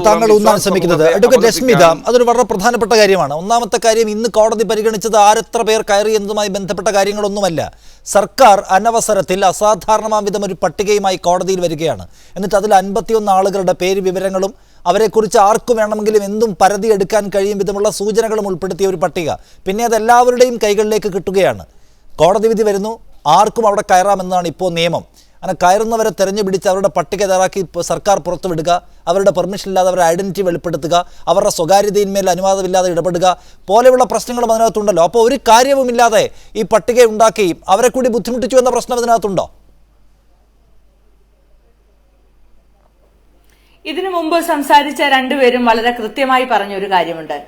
താങ്കൾ ഊന്നാൻ ശ്രമിക്കുന്നത്. അഡ്വക്കേറ്റ് രശ്മിത, അതൊരു വളരെ പ്രധാനപ്പെട്ട കാര്യമാണ്. ഒന്നാമത്തെ കാര്യം, ഇന്ന് കോടതി പരിഗണിച്ചത് ആരെത്ര പേർ കയറി എന്നതുമായി ബന്ധപ്പെട്ട കാര്യങ്ങളൊന്നുമല്ല. സർക്കാർ അനവസരത്തിൽ അസാധാരണമാംവിധം ഒരു പട്ടികയുമായി കോടതിയിൽ വരികയാണ്. എന്നിട്ട് അതിൽ 51 ആളുകളുടെ പേര് വിവരങ്ങളും അവരെക്കുറിച്ച് ആർക്കു വേണമെങ്കിലും എന്തും പരതി എടുക്കാൻ കഴിയും വിധമുള്ള സൂചനകളും ഉൾപ്പെടുത്തിയ ഒരു പട്ടിക, പിന്നെ അത് എല്ലാവരുടെയും കൈകളിലേക്ക് കിട്ടുകയാണ്. കോടതി വിധി വരുന്നു, ആർക്കും അവിടെ കയറാമെന്നാണ് ഇപ്പോൾ നിയമം. അങ്ങനെ കയറുന്നവരെ തെരഞ്ഞുപിടിച്ച് അവരുടെ പട്ടിക തയ്യാറാക്കി സർക്കാർ പുറത്തുവിടുക, അവരുടെ പെർമിഷൻ ഇല്ലാതെ അവരുടെ ഐഡന്റിറ്റി വെളിപ്പെടുത്തുക, അവരുടെ സ്വകാര്യതയിന്മേൽ അനുവാദമില്ലാതെ ഇടപെടുക പോലെയുള്ള പ്രശ്നങ്ങളും അതിനകത്തുണ്ടല്ലോ. അപ്പോൾ ഒരു കാര്യവുമില്ലാതെ ഈ പട്ടിക ഉണ്ടാക്കി അവരെ കൂടി ബുദ്ധിമുട്ടിച്ചു എന്ന പ്രശ്നം ഇതിനകത്തുണ്ടോ? ഇതിനു മുമ്പ് സംസാരിച്ച രണ്ടുപേരും വളരെ കൃത്യമായി പറഞ്ഞൊരു കാര്യമുണ്ട്.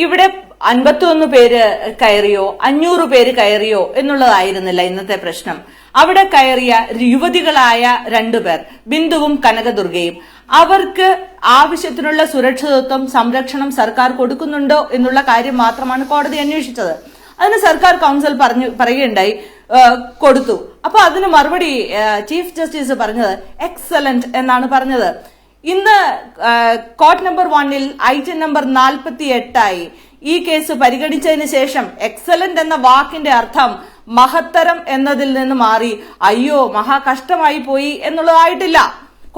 ഇവിടെ 51 പേര് കയറിയോ 500 പേര് കയറിയോ എന്നുള്ളതായിരുന്നില്ല ഇന്നത്തെ പ്രശ്നം. അവിടെ കയറിയ യുവതികളായ 2 പേർ, ബിന്ദുവും കനകദുർഗയും, അവർക്ക് ആവശ്യത്തിനുള്ള സുരക്ഷിതത്വം, സംരക്ഷണം സർക്കാർ കൊടുക്കുന്നുണ്ടോ എന്നുള്ള കാര്യം മാത്രമാണ് കോടതി അന്വേഷിച്ചത്. അതിന് സർക്കാർ കൗൺസിൽ പറയുകയുണ്ടായി, കൊടുത്തു. അപ്പൊ അതിന് മറുപടി ചീഫ് ജസ്റ്റിസ് പറഞ്ഞത് എക്സലന്റ് എന്നാണ് പറഞ്ഞത്. ഇന്ന് കോർട്ട് നമ്പർ 1-ൽ ഐറ്റം നമ്പർ 48 ഈ കേസ് പരിഗണിച്ചതിന് ശേഷം എക്സലന്റ് എന്ന വാക്കിന്റെ അർത്ഥം മഹത്തരം എന്നതിൽ നിന്ന് മാറി അയ്യോ മഹാകഷ്ടമായി പോയി എന്നുള്ളതായിട്ടില്ല.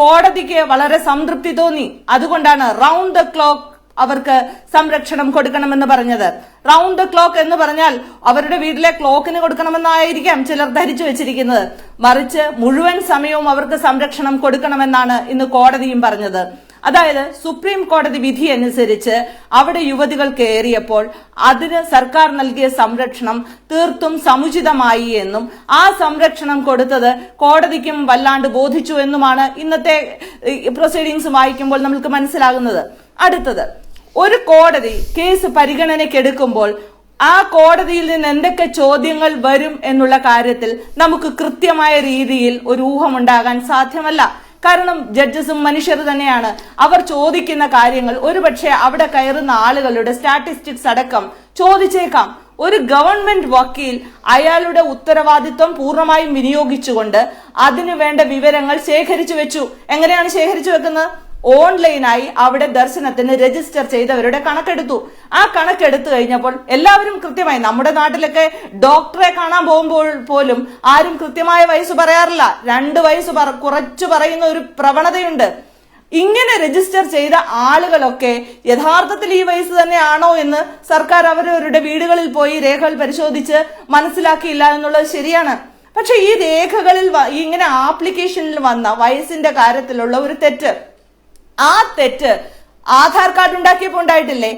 കോടതിക്ക് വളരെ സംതൃപ്തി തോന്നി. അതുകൊണ്ടാണ് റൗണ്ട് ദ ക്ലോക്ക് അവർക്ക് സംരക്ഷണം കൊടുക്കണമെന്ന് പറഞ്ഞത്. റൗണ്ട് ദ ക്ലോക്ക് എന്ന് പറഞ്ഞാൽ അവരുടെ വീട്ടിലെ ക്ലോക്കിന് കൊടുക്കണമെന്നായിരിക്കാം ചിലർ ധരിച്ചു വെച്ചിരിക്കുന്നത്. മറിച്ച് മുഴുവൻ സമയവും അവർക്ക് സംരക്ഷണം കൊടുക്കണമെന്നാണ് ഇന്ന് കോടതിയും പറഞ്ഞത്. അതായത് സുപ്രീം കോടതി വിധി അനുസരിച്ച് അവിടെ യുവതികൾ കയറിയപ്പോൾ അതിന് സർക്കാർ നൽകിയ സംരക്ഷണം തീർത്തും സമുചിതമായി എന്നും ആ സംരക്ഷണം കൊടുത്തത് കോടതിക്കും വല്ലാണ്ട് ബോധിച്ചു എന്നുമാണ് ഇന്നത്തെ പ്രൊസീഡിങ്സ് വായിക്കുമ്പോൾ നമുക്ക് മനസ്സിലാകുന്നത്. അടുത്തത്, ഒരു കോടതി കേസ് പരിഗണനയ്ക്കെടുക്കുമ്പോൾ ആ കോടതിയിൽ നിന്ന് എന്തൊക്കെ ചോദ്യങ്ങൾ വരും എന്നുള്ള കാര്യത്തിൽ നമുക്ക് കൃത്യമായ രീതിയിൽ ഒരു ഊഹമുണ്ടാകാൻ സാധ്യമല്ല. കാരണം ജഡ്ജസും മനുഷ്യർ തന്നെയാണ്. അവർ ചോദിക്കുന്ന കാര്യങ്ങൾ ഒരുപക്ഷെ അവിടെ കയറുന്ന ആളുകളുടെ സ്റ്റാറ്റിസ്റ്റിക്സ് അടക്കം ചോദിച്ചേക്കാം. ഒരു ഗവൺമെന്റ് വക്കീൽ അയാളുടെ ഉത്തരവാദിത്വം പൂർണ്ണമായും വിനിയോഗിച്ചുകൊണ്ട് അതിനു വേണ്ട വിവരങ്ങൾ ശേഖരിച്ചു വെച്ചു. എങ്ങനെയാണ് ശേഖരിച്ചു വെക്കുന്നത്? ഓൺലൈനായി അവിടെ ദർശനത്തിന് രജിസ്റ്റർ ചെയ്തവരുടെ കണക്കെടുത്തു. ആ കണക്കെടുത്തു കഴിഞ്ഞപ്പോൾ എല്ലാവരും കൃത്യമായി, നമ്മുടെ നാട്ടിലൊക്കെ ഡോക്ടറെ കാണാൻ പോകുമ്പോൾ പോലും ആരും കൃത്യമായ വയസ്സ് പറയാറില്ല, 2 വയസ്സ് കുറച്ചു പറയുന്ന ഒരു പ്രവണതയുണ്ട്. ഇങ്ങനെ രജിസ്റ്റർ ചെയ്ത ആളുകളൊക്കെ യഥാർത്ഥത്തിൽ ഈ വയസ്സ് തന്നെയാണോ എന്ന് സർക്കാർ അവരവരുടെ വീടുകളിൽ പോയി രേഖകൾ പരിശോധിച്ച് മനസ്സിലാക്കിയില്ല എന്നുള്ളത് ശരിയാണ്. പക്ഷെ ഈ രേഖകളിൽ ഇങ്ങനെ ആപ്ലിക്കേഷനിൽ വന്ന വയസ്സിന്റെ കാര്യത്തിലുള്ള ഒരു തെറ്റ്, ആ തെറ്റ് ആധാർ കാർഡ് ഉണ്ടാക്കിയപ്പോൾ ഉണ്ടായിട്ടില്ലേ?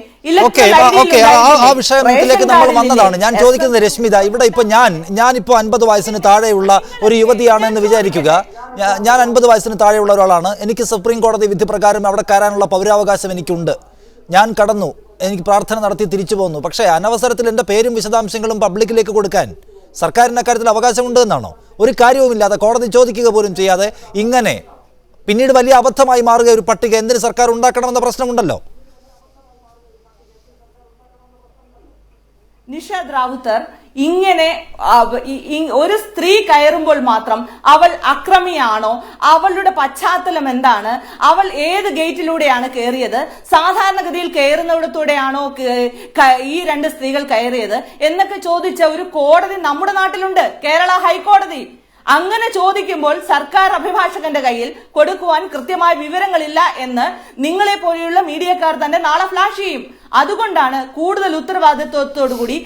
ആ വിഷയത്തിലേക്ക് നമ്മൾ വന്നതാണ്. ഞാൻ ചോദിക്കുന്നത് രശ്മിത, ഇവിടെ ഇപ്പൊ ഞാനിപ്പോ 50 വയസ്സിന് താഴെയുള്ള ഒരു യുവതിയാണ് എന്ന് വിചാരിക്കുക. ഞാൻ 50 വയസ്സിന് താഴെയുള്ള ഒരാളാണ്. എനിക്ക് സുപ്രീം കോടതി വിധി പ്രകാരം അവിടെ കയറാനുള്ള പൗരാവകാശം എനിക്കുണ്ട്. ഞാൻ കടന്നു, എനിക്ക് പ്രാർത്ഥന നടത്തി തിരിച്ചു പോന്നു. പക്ഷേ അനവസരത്തിൽ എൻ്റെ പേരും വിശദാംശങ്ങളും പബ്ലിക്കിലേക്ക് കൊടുക്കാൻ സർക്കാരിന് അക്കാര്യത്തിൽ അവകാശമുണ്ട് എന്നാണോ? ഒരു കാര്യവുമില്ലാതെ കോടതി ചോദിക്കുക പോലും ചെയ്യാതെ ഇങ്ങനെ പിന്നീട് വലിയ അബദ്ധമായി മാറുക ഒരു പട്ടിക എന്തിന് സർക്കാർ ഉണ്ടാക്കണമെന്ന പ്രശ്നമുണ്ടല്ലോ. നിഷാദ് റാവുത്തർ, ഇങ്ങനെ ഒരു സ്ത്രീ കയറുമ്പോൾ മാത്രം അവൾ അക്രമിയാണോ, അവളുടെ പശ്ചാത്തലം എന്താണ്, അവൾ ഏത് ഗേറ്റിലൂടെയാണ് കയറിയത്, സാധാരണഗതിയിൽ കയറുന്നിടത്തൂടെയാണോ ഈ രണ്ട് സ്ത്രീകൾ കയറിയത് എന്നൊക്കെ ചോദിച്ച ഒരു കോടതി നമ്മുടെ നാട്ടിലുണ്ട്, കേരള ഹൈക്കോടതി. അങ്ങനെ ചോദിക്കുമ്പോൾ സർക്കാർ അഭിഭാഷകന്റെ കയ്യിൽ കൊടുക്കുവാൻ കൃത്യമായ വിവരങ്ങളില്ല എന്ന് നിങ്ങളെ പോലെയുള്ള മീഡിയക്കാർ തന്നെ നാളെ ഫ്ലാഷ് ചെയ്യും. അതുകൊണ്ടാണ് കൂടുതൽ ഉത്തരവാദിത്വത്തോടുകൂടി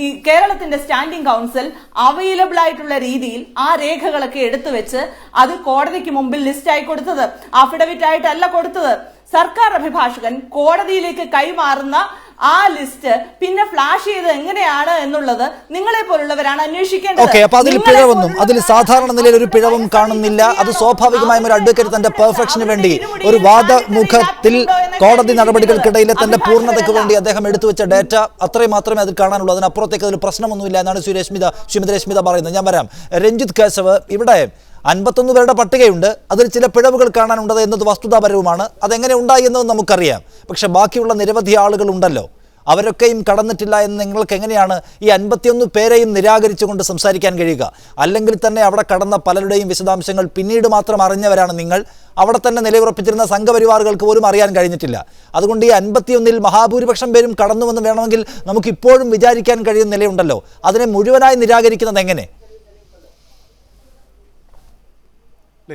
ഈ കേരളത്തിന്റെ സ്റ്റാൻഡിംഗ് കൗൺസിൽ അവൈലബിൾ ആയിട്ടുള്ള രീതിയിൽ ആ രേഖകളൊക്കെ എടുത്തു വെച്ച് അത് കോടതിക്ക് മുമ്പിൽ ലിസ്റ്റ് ആയി കൊടുത്തത്, അഫിഡവിറ്റ് ആയിട്ടല്ല കൊടുത്തത്. സർക്കാർ അഭിഭാഷകൻ കോടതിയിലേക്ക് കൈമാറുന്ന ആ ലിസ്റ്റ് പിന്നെ ഫ്ലാഷ് ചെയ്ത് എങ്ങനെയാണ് എന്നുള്ളത് നിങ്ങളെ പോലുള്ളവരാണ് അന്വേഷിക്കേണ്ടത്. അപ്പൊ അതിൽ പിഴവൊന്നും, അതിൽ സാധാരണ നിലയിൽ ഒരു പിഴവും കാണുന്നില്ല. അത് സ്വാഭാവികമായും ഒരു അഡ്വക്കേറ്റ് തന്റെ പെർഫെക്ഷന് വേണ്ടി ഒരു വാദമുഖത്തിൽ കോടതി നടപടികൾക്കിടയിലെ തന്റെ പൂർണ്ണതയ്ക്ക് വേണ്ടി അദ്ദേഹം എടുത്തു വെച്ച ഡേറ്റ അത്രയും മാത്രമേ അതിൽ കാണാനുള്ളൂ. അതിനപ്പുറത്തേക്ക് അതിൽ പ്രശ്നമൊന്നുമില്ല എന്നാണ് ശ്രീമതി രശ്മിത പറയുന്നത്. ഞാൻ വരാം. രഞ്ജിത്ത് കേശവ്, ഇവിടെ 51 പേരുടെ പട്ടികയുണ്ട്, അതിൽ ചില പിഴവുകൾ കാണാനുണ്ടത് എന്നത് വസ്തുതാപരവുമാണ്. അതെങ്ങനെ ഉണ്ടായി എന്നത് നമുക്കറിയാം. പക്ഷെ ബാക്കിയുള്ള നിരവധി ആളുകൾ ഉണ്ടല്ലോ, അവരൊക്കെയും കടന്നിട്ടില്ല എന്ന് നിങ്ങൾക്ക് എങ്ങനെയാണ് ഈ 51 പേരെയും നിരാകരിച്ചുകൊണ്ട് സംസാരിക്കാൻ കഴിയുക? അല്ലെങ്കിൽ തന്നെ അവിടെ കടന്ന പലരുടെയും വിശദാംശങ്ങൾ പിന്നീട് മാത്രം അറിഞ്ഞവരാണ് നിങ്ങൾ. അവിടെ തന്നെ നിലയുറപ്പിച്ചിരുന്ന സംഘപരിവാറുകൾക്ക് പോലും അറിയാൻ കഴിഞ്ഞിട്ടില്ല. അതുകൊണ്ട് ഈ 51-ൽ മഹാഭൂരിപക്ഷം പേരും കടന്നുവെന്ന് വേണമെങ്കിൽ നമുക്കിപ്പോഴും വിചാരിക്കാൻ കഴിയുന്ന നിലയുണ്ടല്ലോ. അതിനെ മുഴുവനായി നിരാകരിക്കുന്നത് എങ്ങനെ?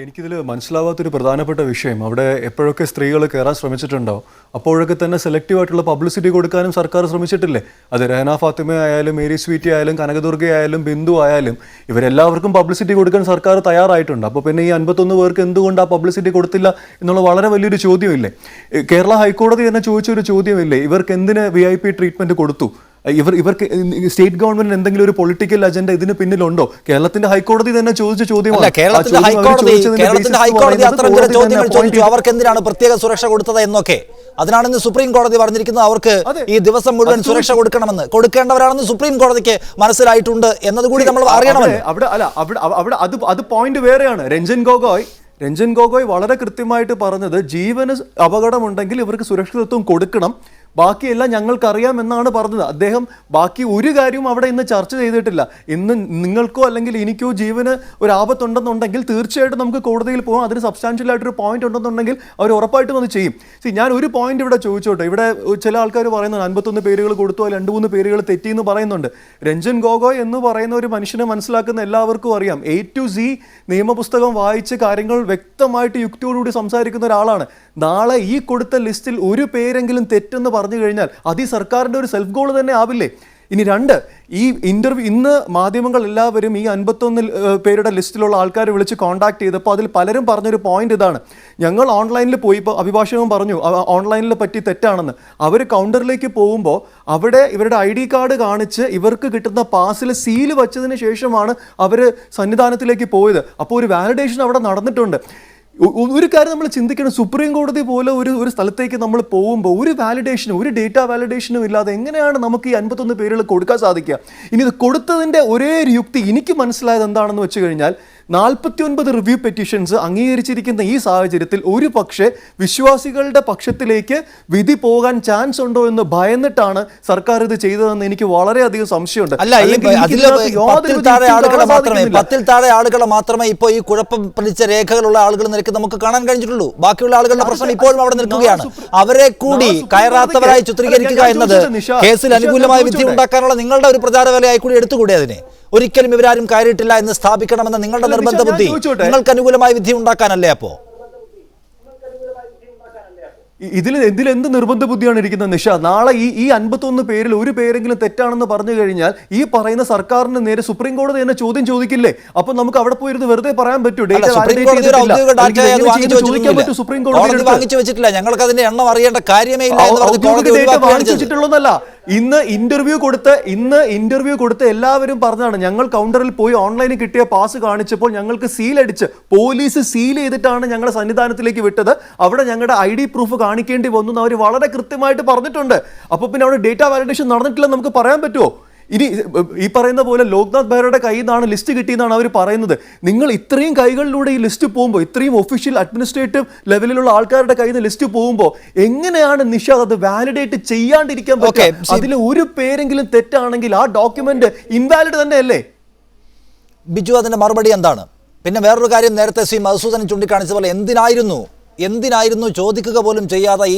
എനിക്കിതിൽ മനസ്സിലാവാത്തൊരു പ്രധാനപ്പെട്ട വിഷയം, അവിടെ എപ്പോഴൊക്കെ സ്ത്രീകൾ കയറാൻ ശ്രമിച്ചിട്ടുണ്ടോ അപ്പോഴൊക്കെ തന്നെ സെലക്റ്റീവായിട്ടുള്ള പബ്ലിസിറ്റി കൊടുക്കാനും സർക്കാർ ശ്രമിച്ചിട്ടില്ലേ? അത് രഹന ഫാത്തിമ ആയാലും, മേരി സ്വീറ്റി ആയാലും, കനകദുർഗ ആയാലും, ബിന്ദു ആയാലും, ഇവരെല്ലാവർക്കും പബ്ലിസിറ്റി കൊടുക്കാൻ സർക്കാർ തയ്യാറായിട്ടുണ്ട്. അപ്പോൾ പിന്നെ ഈ 51 പേർക്ക് എന്തുകൊണ്ട് ആ പബ്ലിസിറ്റി കൊടുത്തില്ല എന്നുള്ള വളരെ വലിയൊരു ചോദ്യമില്ലേ? കേരള ഹൈക്കോടതി തന്നെ ചോദിച്ചൊരു ചോദ്യമില്ലേ, ഇവർക്ക് എന്തിന് VIP ട്രീറ്റ്മെൻറ്റ് കൊടുത്തു? ഇവർക്ക് സ്റ്റേറ്റ് ഗവൺമെന്റിന് എന്തെങ്കിലും ഒരു പൊളിറ്റിക്കൽ അജണ്ട ഇതിന് പിന്നിലുണ്ടോ? കേരളത്തിന്റെ ഹൈക്കോടതി തന്നെ ചോദിച്ച ചോദ്യമാണ്. കേരളത്തിന്റെ ഹൈക്കോടതി അത്തരം ചില ചോദ്യങ്ങൾ ചോദിച്ചു. അവർക്ക് എന്തിനാണ് പ്രത്യേക സുരക്ഷ കൊടുത്തത് എന്നൊക്കെ. അതിനാണ് ഇന്ന് സുപ്രീം കോടതി പറഞ്ഞിരിക്കുന്നത് അവർക്ക് ഈ ദിവസം മുഴുവൻ സുരക്ഷ കൊടുക്കണമെന്ന്. കൊടുക്കേണ്ടവരാണെന്ന് സുപ്രീം കോടതിക്ക് മനസ്സിലായിട്ടുണ്ട് എന്നതുകൂടി നമ്മൾ അറിയണമല്ലോ. അവിടെ അത് പോയിന്റ് വേറെയാണ്. രഞ്ജൻ ഗൊഗോയ് വളരെ കൃത്യമായിട്ട് പറഞ്ഞത് ജീവന് അപകടമുണ്ടെങ്കിൽ ഇവർക്ക് സുരക്ഷിതത്വം കൊടുക്കണം, ബാക്കിയെല്ലാം ഞങ്ങൾക്കറിയാം എന്നാണ് പറഞ്ഞത്. അദ്ദേഹം ബാക്കി ഒരു കാര്യവും അവിടെ ഇന്ന് ചർച്ച ചെയ്തിട്ടില്ല. ഇന്ന് നിങ്ങൾക്കോ അല്ലെങ്കിൽ എനിക്കോ ജീവന് ഒരു ആപത്തുണ്ടെന്നുണ്ടെങ്കിൽ തീർച്ചയായിട്ടും നമുക്ക് കോടതിയിൽ പോകാം. അതിന് സബ്സ്റ്റാൻഷ്യലായിട്ടൊരു പോയിന്റ് ഉണ്ടെന്നുണ്ടെങ്കിൽ അവർ ഉറപ്പായിട്ടും അത് ചെയ്യും. ഞാൻ ഒരു പോയിന്റ് ഇവിടെ ചോദിച്ചോട്ടെ. ഇവിടെ ചില ആൾക്കാർ പറയുന്നുണ്ട് 51 പേരുകൾ കൊടുത്തു, 2-3 പേരുകൾ തെറ്റിയെന്ന് പറയുന്നുണ്ട്. രഞ്ജൻ ഗൊഗോയ് എന്ന് പറയുന്ന ഒരു മനുഷ്യനെ മനസ്സിലാക്കുന്ന എല്ലാവർക്കും അറിയാം, A to Z നിയമപുസ്തകം വായിച്ച് കാര്യങ്ങൾ വ്യക്തമായിട്ട് യുക്തിയോടുകൂടി സംസാരിക്കുന്ന ഒരാളാണ്. നാളെ ഈ കൊടുത്ത ലിസ്റ്റിൽ ഒരു പേരെങ്കിലും തെറ്റെന്ന് പറഞ്ഞു കഴിഞ്ഞാൽ അത് ഈ സർക്കാരിൻ്റെ ഒരു സെൽഫ് ഗോൾ തന്നെ ആവില്ലേ? ഇനി 2, ഈ ഇന്റർവ്യൂ ഇന്ന് മാധ്യമങ്ങൾ എല്ലാവരും ഈ 51 പേരുടെ ലിസ്റ്റിലുള്ള ആൾക്കാരെ വിളിച്ച് കോൺടാക്ട് ചെയ്തപ്പോൾ അതിൽ പലരും പറഞ്ഞൊരു പോയിന്റ് ഇതാണ്, ഞങ്ങൾ ഓൺലൈനിൽ പോയി, ഇപ്പോൾ അഭിഭാഷകൻ പറഞ്ഞു ഓൺലൈനിൽ പറ്റി തെറ്റാണെന്ന്. അവർ കൗണ്ടറിലേക്ക് പോകുമ്പോൾ അവിടെ ഇവരുടെ ID കാർഡ് കാണിച്ച് ഇവർക്ക് കിട്ടുന്ന പാസിൽ സീല് വച്ചതിന് ശേഷമാണ് അവർ സന്നിധാനത്തിലേക്ക് പോയത്. അപ്പോൾ ഒരു വാലിഡേഷൻ അവിടെ നടന്നിട്ടുണ്ട്. ഒരു കാര്യം നമ്മൾ ചിന്തിക്കണം, സുപ്രീം കോടതി പോലെ ഒരു സ്ഥലത്തേക്ക് നമ്മൾ പോകുമ്പോൾ ഒരു വാലിഡേഷനും ഒരു ഡേറ്റ വാലിഡേഷനും ഇല്ലാതെ എങ്ങനെയാണ് നമുക്ക് ഈ 51 പേരുകൾ കൊടുക്കാൻ സാധിക്കുക? ഇനി ഇത് കൊടുത്തതിൻ്റെ ഒരേ ഒരു യുക്തി എനിക്ക് മനസ്സിലായത് എന്താണെന്ന് വെച്ച് കഴിഞ്ഞാൽ 49 റിവ്യൂ പെറ്റീഷൻസ് അംഗീകരിച്ചിരിക്കുന്ന ഈ സാഹചര്യത്തിൽ ഒരു പക്ഷേ വിശ്വാസികളുടെ പക്ഷത്തിലേക്ക് വിധി പോകാൻ ചാൻസ് ഉണ്ടോ എന്ന് ഭയന്നിട്ടാണ് സർക്കാർ ഇത് ചെയ്തതെന്ന് എനിക്ക് വളരെയധികം സംശയമുണ്ട്. പത്തിൽ താഴെ ആളുകളെ മാത്രമേ ഇപ്പോൾ ഈ കുഴപ്പം പിടിച്ച രേഖകളുള്ള ആളുകൾ നിരക്ക് നമുക്ക് കാണാൻ കഴിഞ്ഞിട്ടുള്ളൂ. ബാക്കിയുള്ള ആളുകളുടെ പ്രശ്നം ഇപ്പോഴും അവിടെ നിൽക്കുകയാണ്. അവരെ കൂടി കയറാത്തവരായി ചിത്രീകരിക്കുക എന്നത് കേസിൽ അനുകൂലമായ വിധി ഉണ്ടാക്കാനുള്ള നിങ്ങളുടെ ഒരു പ്രചാരവേലയായി കൂടി എടുത്തുകൂടി. അതിനെ ഒരിക്കലും ഇവരാരും കയറിയിട്ടില്ല എന്ന് സ്ഥാപിക്കണമെന്ന നിങ്ങളുടെ നിർബന്ധ ബുദ്ധി നിങ്ങൾക്ക് അനുകൂലമായ വിധി ഉണ്ടാക്കാനല്ലേ? അപ്പോ ഇതിൽ എന്ത് നിർബന്ധ ബുദ്ധിയാണ് ഇരിക്കുന്നത് നിഷ? നാളെ ഈ 51 പേരിൽ ഒരു പേരെങ്കിലും തെറ്റാണെന്ന് പറഞ്ഞു കഴിഞ്ഞാൽ ഈ പറയുന്ന സർക്കാരിന് നേരെ സുപ്രീം കോടതി തന്നെ ചോദ്യം ചോദിക്കില്ലേ? അപ്പൊ നമുക്ക് അവിടെ പോയിരുന്ന് വെറുതെ പറയാൻ പറ്റൂ സുപ്രീം കോടതി വാങ്ങിച്ചു വെച്ചിട്ടില്ല, ഞങ്ങൾക്ക് അതിന്റെ എണ്ണം അറിയേണ്ട കാര്യമേ ഇല്ല. ഇന്ന് ഇന്റർവ്യൂ കൊടുത്ത് എല്ലാവരും പറഞ്ഞാണ്, ഞങ്ങൾ കൗണ്ടറിൽ പോയി ഓൺലൈനിൽ കിട്ടിയ പാസ് കാണിച്ചപ്പോൾ ഞങ്ങൾക്ക് സീലടിച്ച് പോലീസ് സീൽ ചെയ്തിട്ടാണ് ഞങ്ങളുടെ സന്നിധാനത്തിലേക്ക് വിട്ടത്, അവിടെ ഞങ്ങളുടെ ID പ്രൂഫ് കാണിക്കേണ്ടി വന്നു എന്ന് അവർ വളരെ കൃത്യമായിട്ട് പറഞ്ഞിട്ടുണ്ട്. അപ്പൊ പിന്നെ അവിടെ ഡേറ്റ വാലിഡേഷൻ നടന്നിട്ടില്ലെന്ന് നമുക്ക് പറയാൻ പറ്റുമോ? ഇനി ഈ പറയുന്ന പോലെ ലോക്നാഥ് ബെഹ്റയുടെ കയ്യിൽ നിന്നാണ് ലിസ്റ്റ് കിട്ടിയെന്നാണ് അവർ പറയുന്നത്. നിങ്ങൾ ഇത്രയും കൈകളിലൂടെ ഈ ലിസ്റ്റ് പോകുമ്പോൾ, ഇത്രയും ഒഫീഷ്യൽ അഡ്മിനിസ്ട്രേറ്റീവ് ലെവലിലുള്ള ആൾക്കാരുടെ കയ്യിൽ നിന്ന് ലിസ്റ്റ് പോകുമ്പോൾ എങ്ങനെയാണ് നിഷാദ് അത് വാലിഡേറ്റ് ചെയ്യാണ്ടിരിക്കാൻ പറ്റുക? അതിൽ ഒരു പേരെങ്കിലും തെറ്റാണെങ്കിൽ ആ ഡോക്യുമെന്റ് ഇൻവാലിഡ് തന്നെയല്ലേ? ബിജു, അതിന്റെ മറുപടി എന്താണ്? പിന്നെ വേറൊരു കാര്യം, നേരത്തെ ശ്രീ മധുസൂദനൻ ചൂണ്ടിക്കാണിച്ച പോലെ എന്തിനായിരുന്നു ചോദിക്കുക പോലും ചെയ്യാതെ ഈ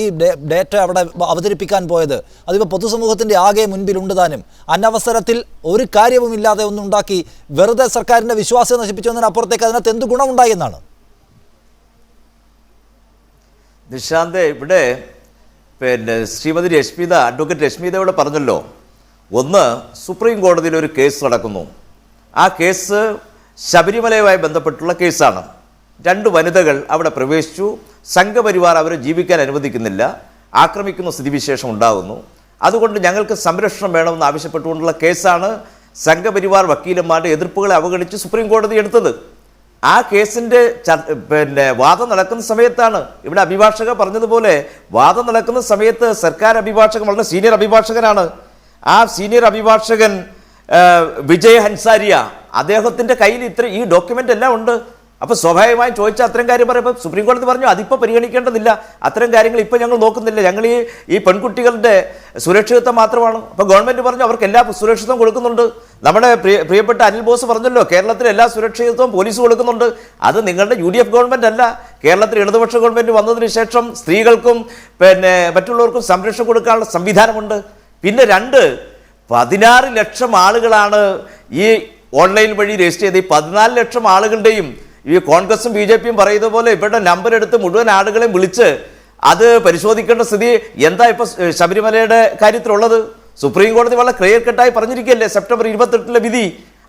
ഡേറ്റ അവിടെ അവതരിപ്പിക്കാൻ പോയത്? അതിപ്പോൾ പൊതുസമൂഹത്തിൻ്റെ ആകെ മുൻപിലുണ്ട് താനും. അനവസരത്തിൽ ഒരു കാര്യവുമില്ലാതെ ഒന്നുണ്ടാക്കി വെറുതെ സർക്കാരിൻ്റെ വിശ്വാസം നശിപ്പിച്ചതിനപ്പുറത്തേക്ക് അതിനകത്ത് എന്ത് ഗുണമുണ്ടായി എന്നാണ്? നിശാന്ത്, ഇവിടെ ശ്രീമതി അഡ്വക്കേറ്റ് രശ്മിത ഇവിടെ പറഞ്ഞല്ലോ, ഒന്ന് സുപ്രീം കോടതിയിൽ ഒരു കേസ് നടക്കുന്നു. ആ കേസ് ശബരിമലയുമായി ബന്ധപ്പെട്ടുള്ള കേസാണ്. 2 വനിതകൾ അവിടെ പ്രവേശിച്ചു. സംഘപരിവാർ അവരെ ജീവിക്കാൻ അനുവദിക്കുന്നില്ല, ആക്രമിക്കുന്ന സ്ഥിതിവിശേഷം ഉണ്ടാകുന്നു. അതുകൊണ്ട് ഞങ്ങൾക്ക് സംരക്ഷണം വേണമെന്ന് ആവശ്യപ്പെട്ടുകൊണ്ടുള്ള കേസാണ് സംഘപരിവാർ വക്കീലന്മാരുടെ എതിർപ്പുകളെ അവഗണിച്ച് സുപ്രീം കോടതി എടുത്തത്. ആ കേസിൻ്റെ വാദം നടക്കുന്ന സമയത്താണ് ഇവിടെ അഭിഭാഷക പറഞ്ഞതുപോലെ, വാദം നടക്കുന്ന സമയത്ത് സർക്കാർ അഭിഭാഷകൻ വളരെ സീനിയർ അഭിഭാഷകനാണ്. ആ സീനിയർ അഭിഭാഷകൻ വിജയ് ഹൻസാരിയ, അദ്ദേഹത്തിൻ്റെ കയ്യിൽ ഈ ഡോക്യുമെൻ്റ് എല്ലാം ഉണ്ട്. അപ്പോൾ സ്വാഭാവികമായും ചോദിച്ചാൽ അത്തരം കാര്യം പറയുമ്പോൾ സുപ്രീം കോടതി പറഞ്ഞു അതിപ്പോൾ പരിഗണിക്കേണ്ടതില്ല, അത്തരം കാര്യങ്ങൾ ഇപ്പോൾ ഞങ്ങൾ നോക്കുന്നില്ല, ഞങ്ങൾ ഈ പെൺകുട്ടികളുടെ സുരക്ഷിതത്വം മാത്രമാണ്. അപ്പോൾ ഗവൺമെൻറ് പറഞ്ഞു അവർക്ക് എല്ലാ സുരക്ഷിതത്വം കൊടുക്കുന്നുണ്ട്. നമ്മുടെ പ്രിയപ്പെട്ട അനിൽ ബോസ് പറഞ്ഞല്ലോ, കേരളത്തിൽ എല്ലാ സുരക്ഷിതത്വവും പോലീസ് കൊടുക്കുന്നുണ്ട്. അത് നിങ്ങളുടെ UDF ഗവൺമെൻറ് അല്ല, കേരളത്തിൽ ഇടതുപക്ഷ ഗവൺമെൻറ് വന്നതിന് ശേഷം സ്ത്രീകൾക്കും മറ്റുള്ളവർക്കും സംരക്ഷണം കൊടുക്കാനുള്ള സംവിധാനമുണ്ട്. പിന്നെ 14 ലക്ഷം ആളുകളാണ് ഈ ഓൺലൈൻ വഴി രജിസ്റ്റർ ചെയ്ത്. ഈ 14 ലക്ഷം ആളുകളുടെയും ഈ കോൺഗ്രസും BJPയും പറയുന്ന പോലെ ഇവരുടെ നമ്പർ എടുത്ത് മുഴുവൻ ആളുകളെയും വിളിച്ച് അത് പരിശോധിക്കേണ്ട സ്ഥിതി എന്താ ഇപ്പോൾ ശബരിമലയുടെ കാര്യത്തിലുള്ളത്? സുപ്രീം കോടതി വളരെ ക്ലിയർ കട്ടായി പറഞ്ഞിരിക്കുകയല്ലേ സെപ്റ്റംബർ 28 വിധി.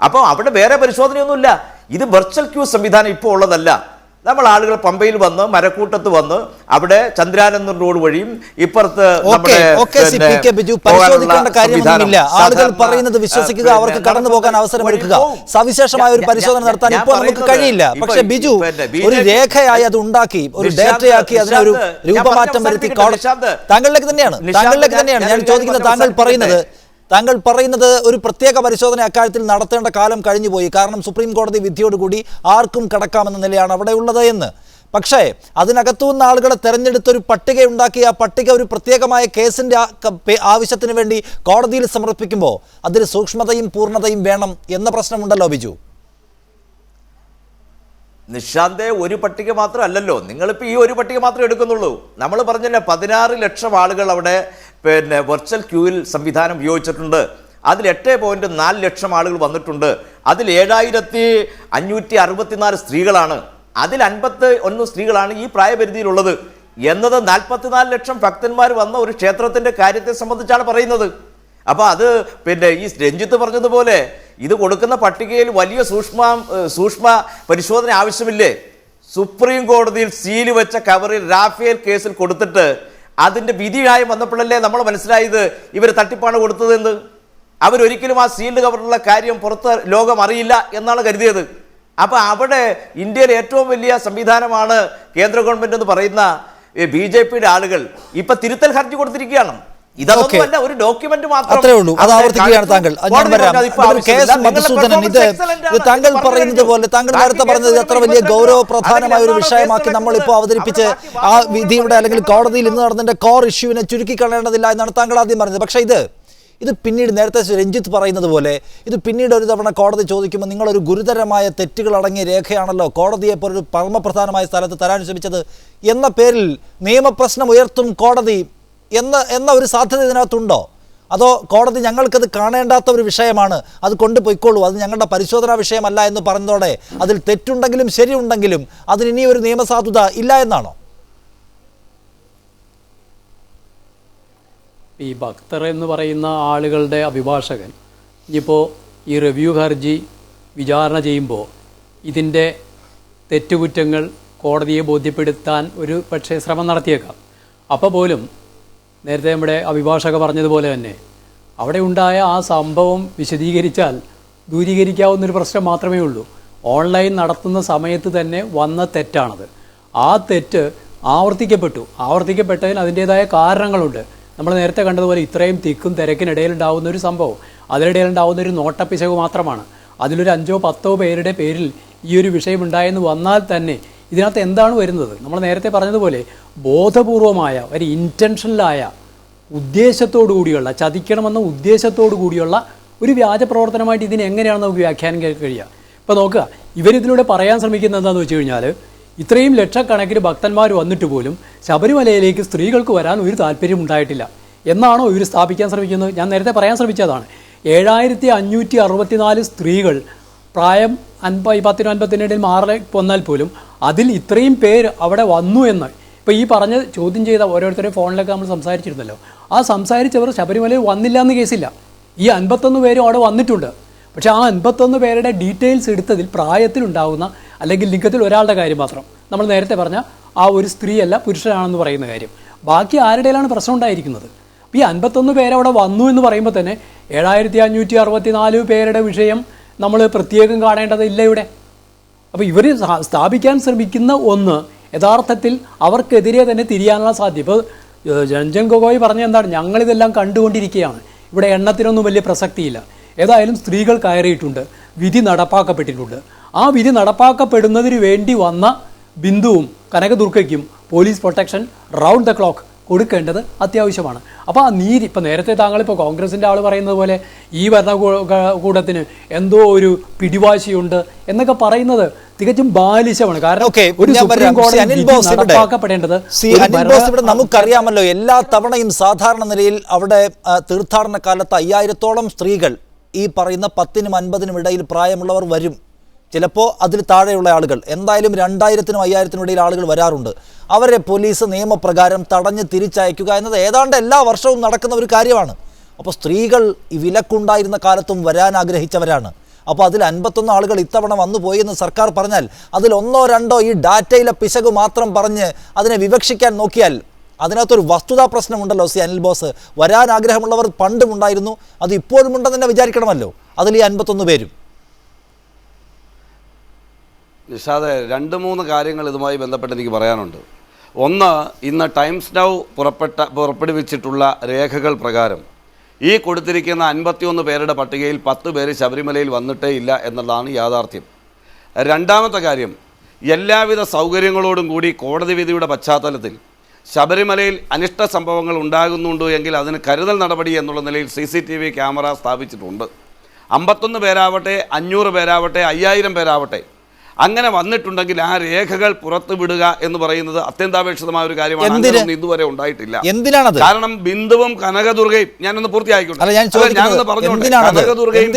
അപ്പോൾ അവിടെ വേറെ പരിശോധനയൊന്നുമില്ല. ഇത് വെർച്വൽ ക്യൂ സംവിധാനം ഇപ്പോൾ ഉള്ളതല്ല. നമ്മൾ ആളുകൾ പമ്പയിൽ വന്ന് മരക്കൂട്ടത്ത് വന്ന് അവിടെ ചന്ദ്രാനന്ദൻ റോഡ് വഴിയും ഇപ്പുറത്ത് പരിശോധിക്കേണ്ട കാര്യമൊന്നുമില്ല. ആളുകൾ പറയുന്നത് വിശ്വസിക്കുക, അവർക്ക് കടന്നു പോകാൻ അവസരമൊരുക്കുക, സവിശേഷമായ ഒരു പരിശോധന നടത്താൻ ഇപ്പോൾ നമുക്ക് കഴിയില്ല. പക്ഷെ ബിജു ഒരു രേഖയായി അത് ഉണ്ടാക്കി, ഒരു ഡേറ്റയാക്കി അതിനൊരു രൂപമാറ്റം വരുത്തി താങ്കളിലേക്ക് തന്നെയാണ് ഞാൻ ചോദിക്കുന്നത്. താങ്കൾ പറയുന്നത് ഒരു പ്രത്യേക പരിശോധന അക്കാര്യത്തിൽ നടത്തേണ്ട കാലം കഴിഞ്ഞുപോയി, കാരണം സുപ്രീം കോടതി വിധിയോടുകൂടി ആർക്കും കടക്കാമെന്ന നിലയാണ് അവിടെ ഉള്ളത് എന്ന്. പക്ഷേ അതിനകത്തുനിന്ന് ആളുകളെ തെരഞ്ഞെടുത്തൊരു പട്ടിക ഉണ്ടാക്കി ആ പട്ടിക ഒരു പ്രത്യേകമായ കേസിൻ്റെ ആവശ്യത്തിന് വേണ്ടി കോടതിയിൽ സമർപ്പിക്കുമ്പോൾ അതിൽ സൂക്ഷ്മതയും പൂർണ്ണതയും വേണം എന്ന പ്രശ്നമുണ്ടല്ലോ ബിജു. നിശാന്തേ, ഒരു പട്ടിക മാത്രമല്ലല്ലോ, നിങ്ങളിപ്പോൾ ഈ ഒരു പട്ടിക മാത്രമേ എടുക്കുന്നുള്ളൂ. നമ്മൾ പറഞ്ഞല്ലേ 16 ലക്ഷം ആളുകൾ അവിടെ വെർച്വൽ ക്യൂവിൽ സംവിധാനം ഉപയോഗിച്ചിട്ടുണ്ട്. അതിൽ 8.4 ലക്ഷം ആളുകൾ വന്നിട്ടുണ്ട്. അതിൽ 7564 സ്ത്രീകളാണ്. അതിൽ 51 സ്ത്രീകളാണ് ഈ പ്രായപരിധിയിലുള്ളത് എന്നത് 44 ലക്ഷം ഭക്തന്മാർ വന്ന ഒരു ക്ഷേത്രത്തിൻ്റെ കാര്യത്തെ സംബന്ധിച്ചാണ് പറയുന്നത്. അപ്പോൾ അത് ഈ രഞ്ജിത്ത് പറഞ്ഞതുപോലെ ഇത് കൊടുക്കുന്ന പട്ടികയിൽ വലിയ സൂക്ഷ്മ പരിശോധന ആവശ്യമില്ലേ? സുപ്രീം കോടതിയിൽ സീല് വെച്ച കവറിൽ റാഫേൽ കേസിൽ കൊടുത്തിട്ട് അതിൻ്റെ വിധിയായി വന്നപ്പോഴല്ലേ നമ്മൾ മനസ്സിലായത് ഇവർ തട്ടിപ്പാണ് കൊടുത്തതെന്ന്. അവരൊരിക്കലും ആ സീൽഡ് കവറിലുള്ള കാര്യം പുറത്ത് ലോകം അറിയില്ല എന്നാണ് കരുതിയത്. അപ്പോൾ അവിടെ ഇന്ത്യയിലെ ഏറ്റവും വലിയ സംവിധാനമാണ് കേന്ദ്ര ഗവൺമെൻറ് എന്ന് പറയുന്ന BJPയുടെ ആളുകൾ ഇപ്പം തിരുത്തൽ ഹർജി കൊടുത്തിരിക്കുകയാണ്. ഇതൊന്നുമല്ല, ഒരു ഡോക്യുമെന്റ് മാത്രം. അത്രേ ഉള്ളൂ, അത് ആവർത്തിക്കുകയാണ് താങ്കൾ. താങ്കൾ പറയുന്നത് പോലെ, താങ്കൾ നേരത്തെ പറഞ്ഞത് അത്ര വലിയ ഗൗരവപ്രധാനമായ ഒരു വിഷയമാക്കി നമ്മളിപ്പോൾ അവതരിപ്പിച്ച് ആ വിധിയുടെ അല്ലെങ്കിൽ കോടതിയിൽ ഇന്ന് നടന്നതിന്റെ കോർ ഇഷ്യൂവിനെ ചുരുക്കി കളയേണ്ടതില്ല എന്നാണ് താങ്കൾ ആദ്യം പറഞ്ഞത്. പക്ഷേ ഇത് പിന്നീട് നേരത്തെ രഞ്ജിത്ത് പറയുന്നത് പോലെ ഇത് പിന്നീട് ഒരു തവണ കോടതി ചോദിക്കുമ്പോൾ നിങ്ങളൊരു ഗുരുതരമായ തെറ്റുകൾ അടങ്ങിയ രേഖയാണല്ലോ കോടതിയെ പോലൊരു പരമപ്രധാനമായ സ്ഥലത്ത് തരാൻ ശ്രമിച്ചത് എന്ന പേരിൽ നിയമപ്രശ്നം ഉയർത്തും കോടതി എന്ന ഒരു സാധ്യത ഇതിനകത്തുണ്ടോ? അതോ കോടതി ഞങ്ങൾക്കത് കാണേണ്ടാത്ത ഒരു വിഷയമാണ്, അത് കൊണ്ടുപോയിക്കോളൂ, അത് ഞങ്ങളുടെ പരിശോധനാ വിഷയമല്ല എന്ന് പറഞ്ഞതോടെ അതിൽ തെറ്റുണ്ടെങ്കിലും ശരിയുണ്ടെങ്കിലും അതിന് ഇനിയൊരു നിയമസാധുത ഇല്ല എന്നാണോ? ഈ ഭക്തർ എന്ന് പറയുന്ന ആളുകളുടെ അഭിഭാഷകൻ ഇനിയിപ്പോൾ ഈ റിവ്യൂ ഹർജി വിചാരണ ചെയ്യുമ്പോൾ ഇതിൻ്റെ തെറ്റുകുറ്റങ്ങൾ കോടതിയെ ബോധ്യപ്പെടുത്താൻ ഒരു പക്ഷേ ശ്രമം നടത്തിയേക്കാം. അപ്പോൾ പോലും നേരത്തെ നമ്മുടെ അഭിഭാഷക പറഞ്ഞതുപോലെ തന്നെ അവിടെ ഉണ്ടായ ആ സംഭവം വിശദീകരിച്ചാൽ ദൂരീകരിക്കാവുന്നൊരു പ്രശ്നം മാത്രമേ ഉള്ളൂ. ഓൺലൈൻ നടത്തുന്ന സമയത്ത് തന്നെ വന്ന തെറ്റാണത്. ആ തെറ്റ് ആവർത്തിക്കപ്പെട്ടതിന് അതിൻ്റേതായ കാരണങ്ങളുണ്ട്. നമ്മൾ നേരത്തെ കണ്ടതുപോലെ ഇത്രയും തിക്കും തിരക്കിനിടയിലുണ്ടാകുന്ന ഒരു സംഭവം, അതിനിടയിൽ ഉണ്ടാവുന്ന ഒരു നോട്ടപ്പിശക് മാത്രമാണ്. അതിലൊരു 5 or 10 പേരുടെ പേരിൽ ഈ ഒരു വിഷയം ഉണ്ടായെന്ന് വന്നാൽ തന്നെ ഇതിനകത്ത് എന്താണ് വരുന്നത്? നമ്മൾ നേരത്തെ പറഞ്ഞതുപോലെ ബോധപൂർവമായ ഒരു ഇൻറ്റൻഷനലായ ഉദ്ദേശത്തോടു കൂടിയുള്ള, ചതിക്കണമെന്ന ഉദ്ദേശത്തോടു കൂടിയുള്ള ഒരു വ്യാജ പ്രവർത്തനമായിട്ട് ഇതിനെ എങ്ങനെയാണ് നമുക്ക് വ്യാഖ്യാനിക്കാൻ കഴിയുക? ഇപ്പോൾ നോക്കുക, ഇവരിതിലൂടെ പറയാൻ ശ്രമിക്കുന്നത് എന്താണെന്ന് വെച്ച് കഴിഞ്ഞാൽ, ഇത്രയും ലക്ഷക്കണക്കിന് ഭക്തന്മാർ വന്നിട്ട് പോലും ശബരിമലയിലേക്ക് സ്ത്രീകൾക്ക് വരാൻ ഒരു താല്പര്യം ഉണ്ടായിട്ടില്ല എന്നാണോ ഇവർ സ്ഥാപിക്കാൻ ശ്രമിക്കുന്നത്? ഞാൻ നേരത്തെ പറയാൻ ശ്രമിച്ചതാണ്. 7564 സ്ത്രീകൾ പ്രായം 10-50 ഇടയിൽ മാറി വന്നാൽ പോലും അതിൽ ഇത്രയും പേര് അവിടെ വന്നു എന്ന് ഇപ്പോൾ ഈ പറഞ്ഞ് ചോദ്യം ചെയ്ത ഓരോരുത്തരെയും ഫോണിലൊക്കെ നമ്മൾ സംസാരിച്ചിരുന്നല്ലോ. ആ സംസാരിച്ചവർ ശബരിമലയിൽ വന്നില്ല എന്ന് കേസില്ല. ഈ 51 പേരും അവിടെ വന്നിട്ടുണ്ട്. പക്ഷേ ആ 51 പേരുടെ ഡീറ്റെയിൽസ് എടുത്തതിൽ പ്രായത്തിലുണ്ടാകുന്ന അല്ലെങ്കിൽ ലിംഗത്തിൽ ഒരാളുടെ കാര്യം മാത്രം, നമ്മൾ നേരത്തെ പറഞ്ഞ ആ ഒരു സ്ത്രീയല്ല പുരുഷനാണെന്ന് പറയുന്ന കാര്യം, ബാക്കി ആരുടെയിലാണ് പ്രശ്നം ഉണ്ടായിരിക്കുന്നത്? അപ്പോൾ ഈ 51 പേരവിടെ വന്നു എന്ന് പറയുമ്പോൾ തന്നെ 7564 പേരുടെ വിഷയം നമ്മൾ പ്രത്യേകം കാണേണ്ടതില്ല ഇവിടെ. അപ്പോൾ ഇവർ സ്ഥാപിക്കാൻ ശ്രമിക്കുന്ന ഒന്ന് യഥാർത്ഥത്തിൽ അവർക്കെതിരെ തന്നെ തിരിയാനുള്ള സാധ്യത. ഇപ്പോൾ രഞ്ജൻ ഗൊഗോയ് പറഞ്ഞ എന്താണ്, ഞങ്ങളിതെല്ലാം കണ്ടുകൊണ്ടിരിക്കുകയാണ്, ഇവിടെ എണ്ണത്തിനൊന്നും വലിയ പ്രസക്തിയില്ല. ഏതായാലും സ്ത്രീകൾ കയറിയിട്ടുണ്ട്, വിധി നടപ്പാക്കപ്പെട്ടിട്ടുണ്ട്. ആ വിധി നടപ്പാക്കപ്പെടുന്നതിന് വേണ്ടി വന്ന ബിന്ദുവും കനകദുർഗയ്ക്കും police protection round the clock കൊടുക്കേണ്ടത് അത്യാവശ്യമാണ്. അപ്പോൾ ആ നീതി, ഇപ്പോൾ നേരത്തെ താങ്കളിപ്പോൾ കോൺഗ്രസിൻ്റെ ആൾ പറയുന്നത് പോലെ ഈ ഭരണകൂടത്തിന് എന്തോ ഒരു പിടിവാശിയുണ്ട് എന്നൊക്കെ പറയുന്നത് തികച്ചും ബാലിശമാണ്. കാരണം നടപ്പാക്കപ്പെടേണ്ടത് നമുക്കറിയാമല്ലോ, എല്ലാ തവണയും സാധാരണ നിലയിൽ അവിടെ തീർത്ഥാടന കാലത്ത് 5000-ഓളം സ്ത്രീകൾ ഈ പറയുന്ന 10-നും 50-നും ഇടയിൽ പ്രായമുള്ളവർ വരും. ചിലപ്പോൾ അതിൽ താഴെയുള്ള ആളുകൾ, എന്തായാലും 2000-നും 5000-നും ഇടയിൽ ആളുകൾ വരാറുണ്ട്. അവരെ പോലീസ് നിയമപ്രകാരം തടഞ്ഞ് തിരിച്ചയക്കുക എന്നത് ഏതാണ്ട് എല്ലാ വർഷവും നടക്കുന്ന ഒരു കാര്യമാണ്. അപ്പോൾ സ്ത്രീകൾ ഈ വിലക്കുണ്ടായിരുന്ന കാലത്തും വരാൻ ആഗ്രഹിച്ചവരാണ്. അപ്പോൾ അതിൽ 51 ആളുകൾ ഇത്തവണ വന്നുപോയി എന്ന് സർക്കാർ പറഞ്ഞാൽ അതിൽ 1-2 ഈ ഡാറ്റയിലെ പിശക് മാത്രം പറഞ്ഞ് അതിനെ വിവക്ഷിക്കാൻ നോക്കിയാൽ അതിനകത്തൊരു വസ്തുതാ പ്രശ്നമുണ്ടല്ലോ. അനിൽ ബോസ്, വരാൻ ആഗ്രഹമുള്ളവർ പണ്ടും ഉണ്ടായിരുന്നു, അത് ഇപ്പോഴും ഉണ്ടെന്ന് തന്നെ വിചാരിക്കണമല്ലോ. അതിൽ ഈ 51 പേരും. നിഷാദെ, 2-3 കാര്യങ്ങൾ ഇതുമായി ബന്ധപ്പെട്ട് എനിക്ക് പറയാനുണ്ട്. ഒന്ന്, ഇന്ന് ടൈംസ് നൗ പുറപ്പെടുവിച്ചിട്ടുള്ള രേഖകൾ പ്രകാരം ഈ കൊടുത്തിരിക്കുന്ന 51 പേരുടെ പട്ടികയിൽ 10 പേര് ശബരിമലയിൽ വന്നിട്ടേ ഇല്ല എന്നുള്ളതാണ് യാഥാർത്ഥ്യം. രണ്ടാമത്തെ കാര്യം, എല്ലാവിധ സൗകര്യങ്ങളോടും കൂടി കോടതി വിധിയുടെ പശ്ചാത്തലത്തിൽ ശബരിമലയിൽ അനിഷ്ട സംഭവങ്ങൾ ഉണ്ടാകുന്നുണ്ടോ എങ്കിൽ അതിന് കരുതൽ നടപടി എന്നുള്ള നിലയിൽ CCTV ക്യാമറ സ്ഥാപിച്ചിട്ടുണ്ട്. 51 പേരാവട്ടെ, 500 പേരാവട്ടെ, 5000 പേരാവട്ടെ, അങ്ങനെ വന്നിട്ടുണ്ടെങ്കിൽ ആ രേഖകൾ പുറത്തു വിടുക എന്ന് പറയുന്നത് അത്യന്താപേക്ഷിതമായ ഒരു കാര്യമാണ്. ഇതുവരെ ഉണ്ടായിട്ടില്ല. കാരണം ബിന്ദുവും കനകദുർഗയും, ഞാനൊന്ന് പൂർത്തിയായിക്കോട്ടെ, ഞാനൊന്ന് പറഞ്ഞോട്ടെ, കനകദുർഗയും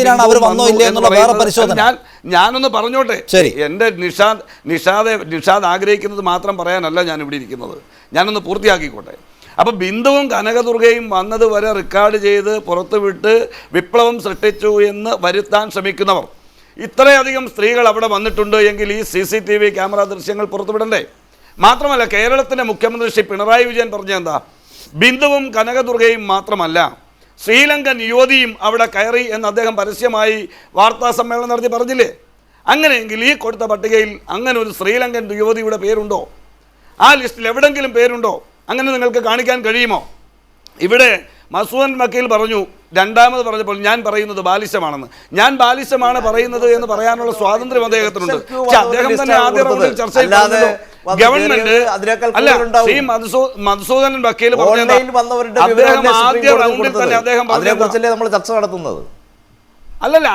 ഞാനൊന്ന് പറഞ്ഞോട്ടെ. എൻ്റെ നിഷാദ് ആഗ്രഹിക്കുന്നത് മാത്രം പറയാനല്ല ഞാൻ ഇവിടെ ഇരിക്കുന്നത്, ഞാനൊന്ന് പൂർത്തിയാക്കിക്കോട്ടെ. അപ്പോൾ ബിന്ദുവും കനകദുർഗയും വന്നത് വരെ റെക്കോർഡ് ചെയ്ത് പുറത്തുവിട്ട് വിപ്ലവം സൃഷ്ടിച്ചു എന്ന് വരുത്താൻ ശ്രമിക്കുന്നവർ, ഇത്രയധികം സ്ത്രീകൾ അവിടെ വന്നിട്ടുണ്ട് എങ്കിൽ ഈ CCTV ക്യാമറ ദൃശ്യങ്ങൾ പുറത്തുവിടണ്ടേ? മാത്രമല്ല, കേരളത്തിൻ്റെ മുഖ്യമന്ത്രി ശ്രീ പിണറായി വിജയൻ പറഞ്ഞ എന്താ, ബിന്ദുവും കനകദുർഗയും മാത്രമല്ല ശ്രീലങ്കൻ യുവതിയും അവിടെ കയറി എന്ന് അദ്ദേഹം പരസ്യമായി വാർത്താ സമ്മേളനം നടത്തി പറഞ്ഞില്ലേ? അങ്ങനെയെങ്കിൽ ഈ കൊടുത്ത പട്ടികയിൽ അങ്ങനെ ഒരു ശ്രീലങ്കൻ യുവതിയുടെ പേരുണ്ടോ? ആ ലിസ്റ്റിൽ എവിടെങ്കിലും പേരുണ്ടോ? അങ്ങനെ നിങ്ങൾക്ക് കാണിക്കാൻ കഴിയുമോ? ഇവിടെ മസൂദൻ വക്കീൽ പറഞ്ഞു, രണ്ടാമത് പറഞ്ഞപ്പോൾ ഞാൻ പറയുന്നത് ബാലിശമാണെന്ന്. ഞാൻ ബാലിശമാണ് പറയുന്നത് എന്ന് പറയാനുള്ള സ്വാതന്ത്ര്യം അദ്ദേഹത്തിനുണ്ട്. പക്ഷെ അദ്ദേഹം തന്നെ ആദ്യ റൗണ്ടിൽ ചർച്ചയിൽ ഗവൺമെന്റ് അല്ല, ശ്രീ മധുസൂദൻ വക്കീൽ പറഞ്ഞത് അദ്ദേഹം ആദ്യ റൗണ്ടിൽ തന്നെ അദ്ദേഹം നമ്മൾ ചർച്ച നടത്തുന്നത് അല്ലല്ല,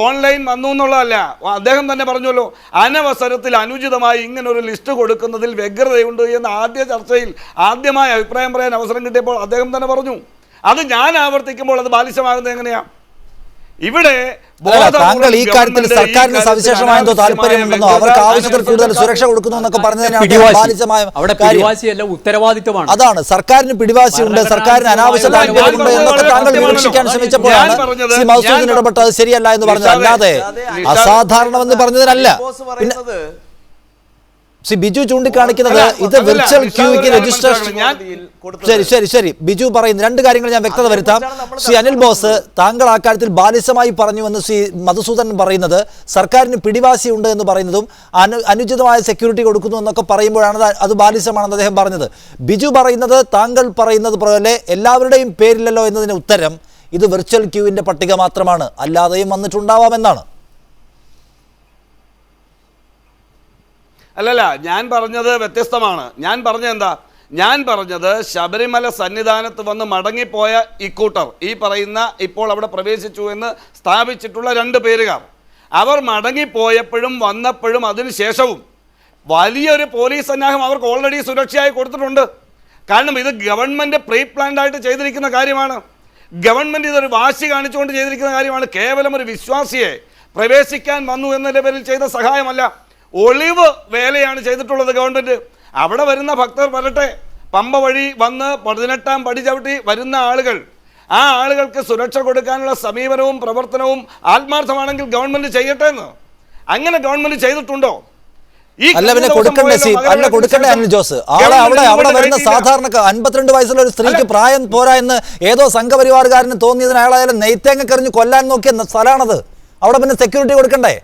ഓൺലൈൻ വന്നു എന്നുള്ളതല്ല, അദ്ദേഹം തന്നെ പറഞ്ഞല്ലോ, അനവസരത്തിൽ അനുചിതമായി ഇങ്ങനെ ഒരു ലിസ്റ്റ് കൊടുക്കുന്നതിൽ വ്യഗ്രതയുണ്ട് എന്ന് ആദ്യ ചർച്ചയിൽ ആദ്യമായി അഭിപ്രായം പറയാൻ അവസരം കിട്ടിയപ്പോൾ അദ്ദേഹം തന്നെ പറഞ്ഞു. അത് ഞാൻ ആവർത്തിക്കുമ്പോൾ അത് ബാലിശമാകുന്നത് എങ്ങനെയാ? ഇവിടെ താങ്കൾ ഈ കാര്യത്തിൽ സർക്കാരിന് സവിശേഷമായ എന്തോ താല്പര്യമുണ്ടെന്നോ അവർക്ക് ആവശ്യത്തിൽ കൂടുതൽ സുരക്ഷ കൊടുക്കുന്നു എന്നൊക്കെ ഉത്തരവാദിത്വമാണ്. അതാണ്, സർക്കാരിന് പിടിവാശിയുണ്ട്, സർക്കാരിന് അനാവശ്യ താല്പര്യമുണ്ട് എന്നൊക്കെ താങ്കൾ വിവക്ഷിക്കാൻ ശ്രമിച്ചപ്പോഴാണ് ശ്രീ മധുസൂദൻ ഇടപെട്ട് അത് ശരിയല്ല എന്ന് പറഞ്ഞത്, അല്ലാതെ അസാധാരണമെന്ന് പറഞ്ഞതിനല്ല. പിന്നെ ശ്രീ ബിജു ചൂണ്ടിക്കാണിക്കുന്നത് ഇത് വിർച്വൽ ക്യൂവിക്ക് രജിസ്ട്രേഷൻ. ശരി ബിജു പറയുന്നു 2 കാര്യങ്ങൾ ഞാൻ വ്യക്തത വരുത്താം. ശ്രീ അനിൽ ബോസ്, താങ്കൾ ആ കാര്യത്തിൽ ബാലിശമായി പറഞ്ഞുവെന്ന് ശ്രീ മധുസൂദൻ പറയുന്നത് സർക്കാരിന് പിടിവാശിയുണ്ട് എന്ന് പറയുന്നതും അനുചിതമായ സെക്യൂരിറ്റി കൊടുക്കുന്നു എന്നൊക്കെ പറയുമ്പോഴാണ് അത് ബാലിശമാണെന്ന് അദ്ദേഹം പറഞ്ഞത്. ബിജു പറയുന്നത് താങ്കൾ പറയുന്നത് പോലെ എല്ലാവരുടെയും പേരില്ലല്ലോ എന്നതിന് ഉത്തരം ഇത് വിർച്വൽ ക്യൂവിൻ്റെ പട്ടിക മാത്രമാണ്, അല്ലാതെയും വന്നിട്ടുണ്ടാവാമെന്നാണ്. അല്ലല്ല, ഞാൻ പറഞ്ഞത് വ്യത്യസ്തമാണ്. ഞാൻ പറഞ്ഞത് ശബരിമല സന്നിധാനത്ത് വന്ന് മടങ്ങിപ്പോയ ഇക്കൂട്ടർ, ഈ പറയുന്ന ഇപ്പോൾ അവിടെ പ്രവേശിച്ചു എന്ന് സ്ഥാപിച്ചിട്ടുള്ള 2 പേരുകാർ, അവർ മടങ്ങിപ്പോയപ്പോഴും വന്നപ്പോഴും അതിനുശേഷവും വലിയൊരു പോലീസ് സന്നാഹം അവർക്ക് ഓൾറെഡി സുരക്ഷയായി കൊടുത്തിട്ടുണ്ട്. കാരണം ഇത് ഗവൺമെൻറ് പ്രീ പ്ലാൻഡ് ആയിട്ട് ചെയ്തിരിക്കുന്ന കാര്യമാണ്. ഗവൺമെൻറ് ഇതൊരു വാശി കാണിച്ചുകൊണ്ട് ചെയ്തിരിക്കുന്ന കാര്യമാണ്. കേവലം ഒരു വിശ്വാസിയെ പ്രവേശിക്കാൻ വന്നു എന്നതിൻ്റെ പേരിൽ ചെയ്ത സഹായമല്ല, ഒളിവ് വേലയാണ് ചെയ്തിട്ടുള്ളത് ഗവൺമെൻറ്. അവിടെ വരുന്ന ഭക്തർ വരട്ടെ, പമ്പ വഴി വന്ന് 18ാം പടി ചവിട്ടി വരുന്ന ആളുകൾ, ആ ആളുകൾക്ക് സുരക്ഷ കൊടുക്കാനുള്ള സമീപനവും പ്രവർത്തനവും ആത്മാർത്ഥമാണെങ്കിൽ ഗവൺമെൻറ് ചെയ്യട്ടെ എന്ന്. അങ്ങനെ ഗവൺമെൻറ് ചെയ്തിട്ടുണ്ടോ? അല്ല പിന്നെ കൊടുക്കണ്ടേ കൊടുക്കണ്ടേ അനിൽ ജോസ്? അവിടെ വരുന്ന സാധാരണ 52 വയസ്സുള്ള ഒരു സ്ത്രീക്ക് പ്രായം പോരാ എന്ന് ഏതോ സംഘപരിവാറുകാരന് തോന്നിയതിന് അയാളെ നെയ്ത്തേങ്ങ കറിഞ്ഞ് കൊല്ലാൻ നോക്കിയ സ്ഥലമാണത്. അവിടെ പിന്നെ സെക്യൂരിറ്റി കൊടുക്കണ്ടേ?